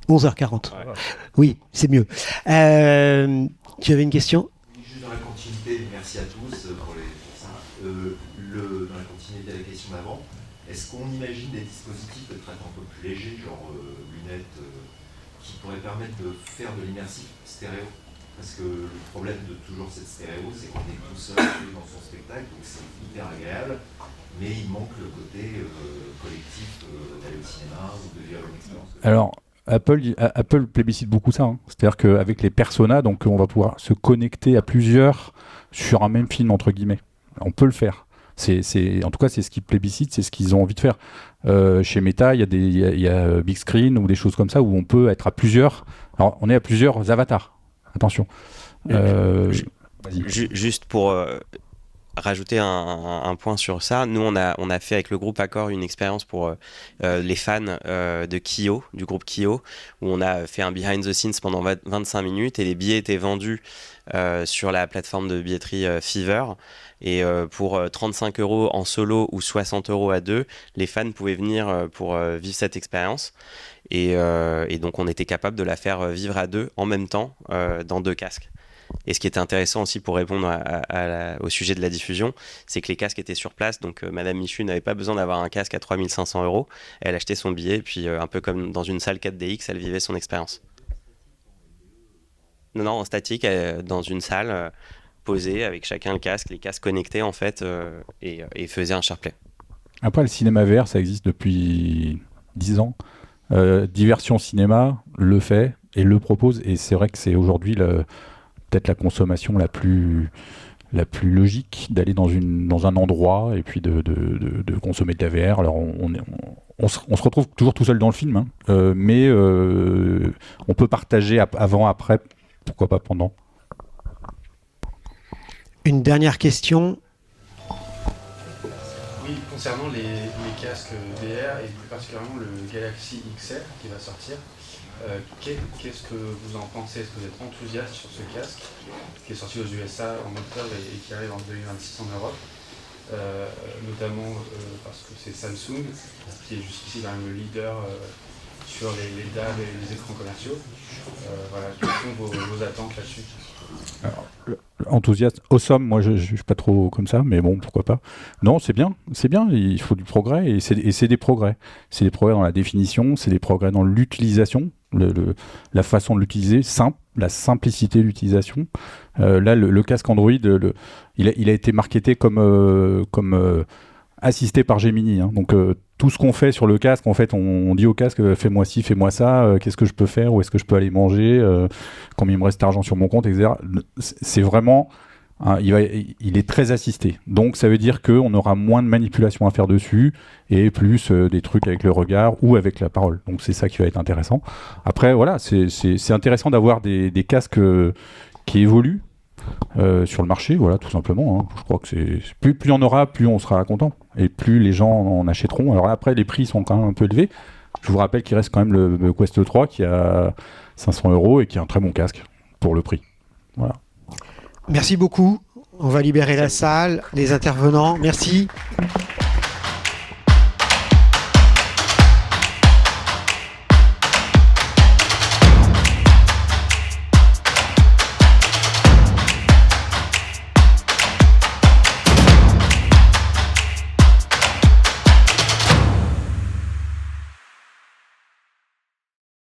Speaker 1: 11h40.
Speaker 3: Ouais.
Speaker 1: Oui, c'est mieux. Tu avais une question ?
Speaker 7: Juste dans la continuité, merci à tous pour ça. Dans la continuité de la question d'avant, est-ce qu'on imagine des dispositifs de traitement un peu plus légers, genre lunettes, qui pourraient permettre de faire de l'immersif stéréo? Parce que le problème de toujours cette stéréo, c'est qu'on est tout seul dans son spectacle, donc c'est hyper agréable, mais il manque le côté collectif d'aller au cinéma ou de vivre une expérience.
Speaker 2: Alors, Apple plébiscite beaucoup ça. Hein. C'est-à-dire qu'avec les personas, donc on va pouvoir se connecter à plusieurs sur un même film, entre guillemets. On peut le faire. En tout cas, c'est ce qu'ils plébiscitent, c'est ce qu'ils ont envie de faire. Chez Meta, il y a Big Screen ou des choses comme ça où on peut être à plusieurs. Alors, on est à plusieurs avatars. Attention.
Speaker 3: Juste pour rajouter un point sur ça, nous on a fait avec le groupe Accor une expérience pour les fans de Kyo, du groupe Kyo, où on a fait un behind the scenes pendant 25 minutes et les billets étaient vendus sur la plateforme de billetterie Fever. Et pour 35 € en solo ou 60 € à deux, les fans pouvaient venir pour vivre cette expérience. Et donc on était capable de la faire vivre à deux en même temps dans deux casques. Et ce qui était intéressant aussi pour répondre au sujet de la diffusion, c'est que les casques étaient sur place, donc Madame Michu n'avait pas besoin d'avoir un casque à 3500 €. Elle achetait son billet, puis un peu comme dans une salle 4DX, elle vivait son expérience. Non, en statique, dans une salle posée avec chacun le casque, les casques connectés en fait, et faisait un SharePlay.
Speaker 2: Après, le cinéma VR, ça existe depuis 10 ans. Diversion Cinéma le fait et le propose, et c'est vrai que c'est aujourd'hui peut-être la consommation la plus logique, d'aller dans un endroit et puis de consommer de la VR. Alors on se retrouve toujours tout seul dans le film, hein, mais on peut partager avant, après, pourquoi pas pendant.
Speaker 1: Une dernière question.
Speaker 8: Oui, concernant les casques VR et plus particulièrement le Galaxy XR qui va sortir, qu'est-ce que vous en pensez? Est-ce que vous êtes enthousiaste sur ce casque qui est sorti aux USA en octobre et qui arrive en 2026 en Europe, notamment parce que c'est Samsung qui est jusqu'ici quand même le leader sur les DAB et les écrans commerciaux. Voilà, quelles sont vos attentes là-dessus?
Speaker 2: Alors, enthousiaste, awesome, moi je suis pas trop comme ça, mais bon, pourquoi pas. Non, c'est bien, il faut du progrès, et c'est des progrès. C'est des progrès dans la définition, c'est des progrès dans l'utilisation, la façon de l'utiliser, la simplicité de l'utilisation. Là, le casque Android, il a été marketé comme assisté par Gemini. Hein. Donc tout ce qu'on fait sur le casque, en fait, on dit au casque fais-moi ci, fais-moi ça, qu'est-ce que je peux faire, où est-ce que je peux aller manger, combien il me reste d'argent sur mon compte, etc. C'est vraiment, hein, il est très assisté. Donc ça veut dire qu'on aura moins de manipulations à faire dessus et plus des trucs avec le regard ou avec la parole. Donc c'est ça qui va être intéressant. Après voilà, c'est intéressant d'avoir des casques qui évoluent. Sur le marché, voilà, tout simplement. Hein. Je crois que plus il y en aura, plus on sera content et plus les gens en achèteront. Alors après, les prix sont quand même un peu élevés. Je vous rappelle qu'il reste quand même le Quest 3 qui a 500 € et qui est un très bon casque pour le prix. Voilà.
Speaker 1: Merci beaucoup. On va libérer la salle, les intervenants. Merci.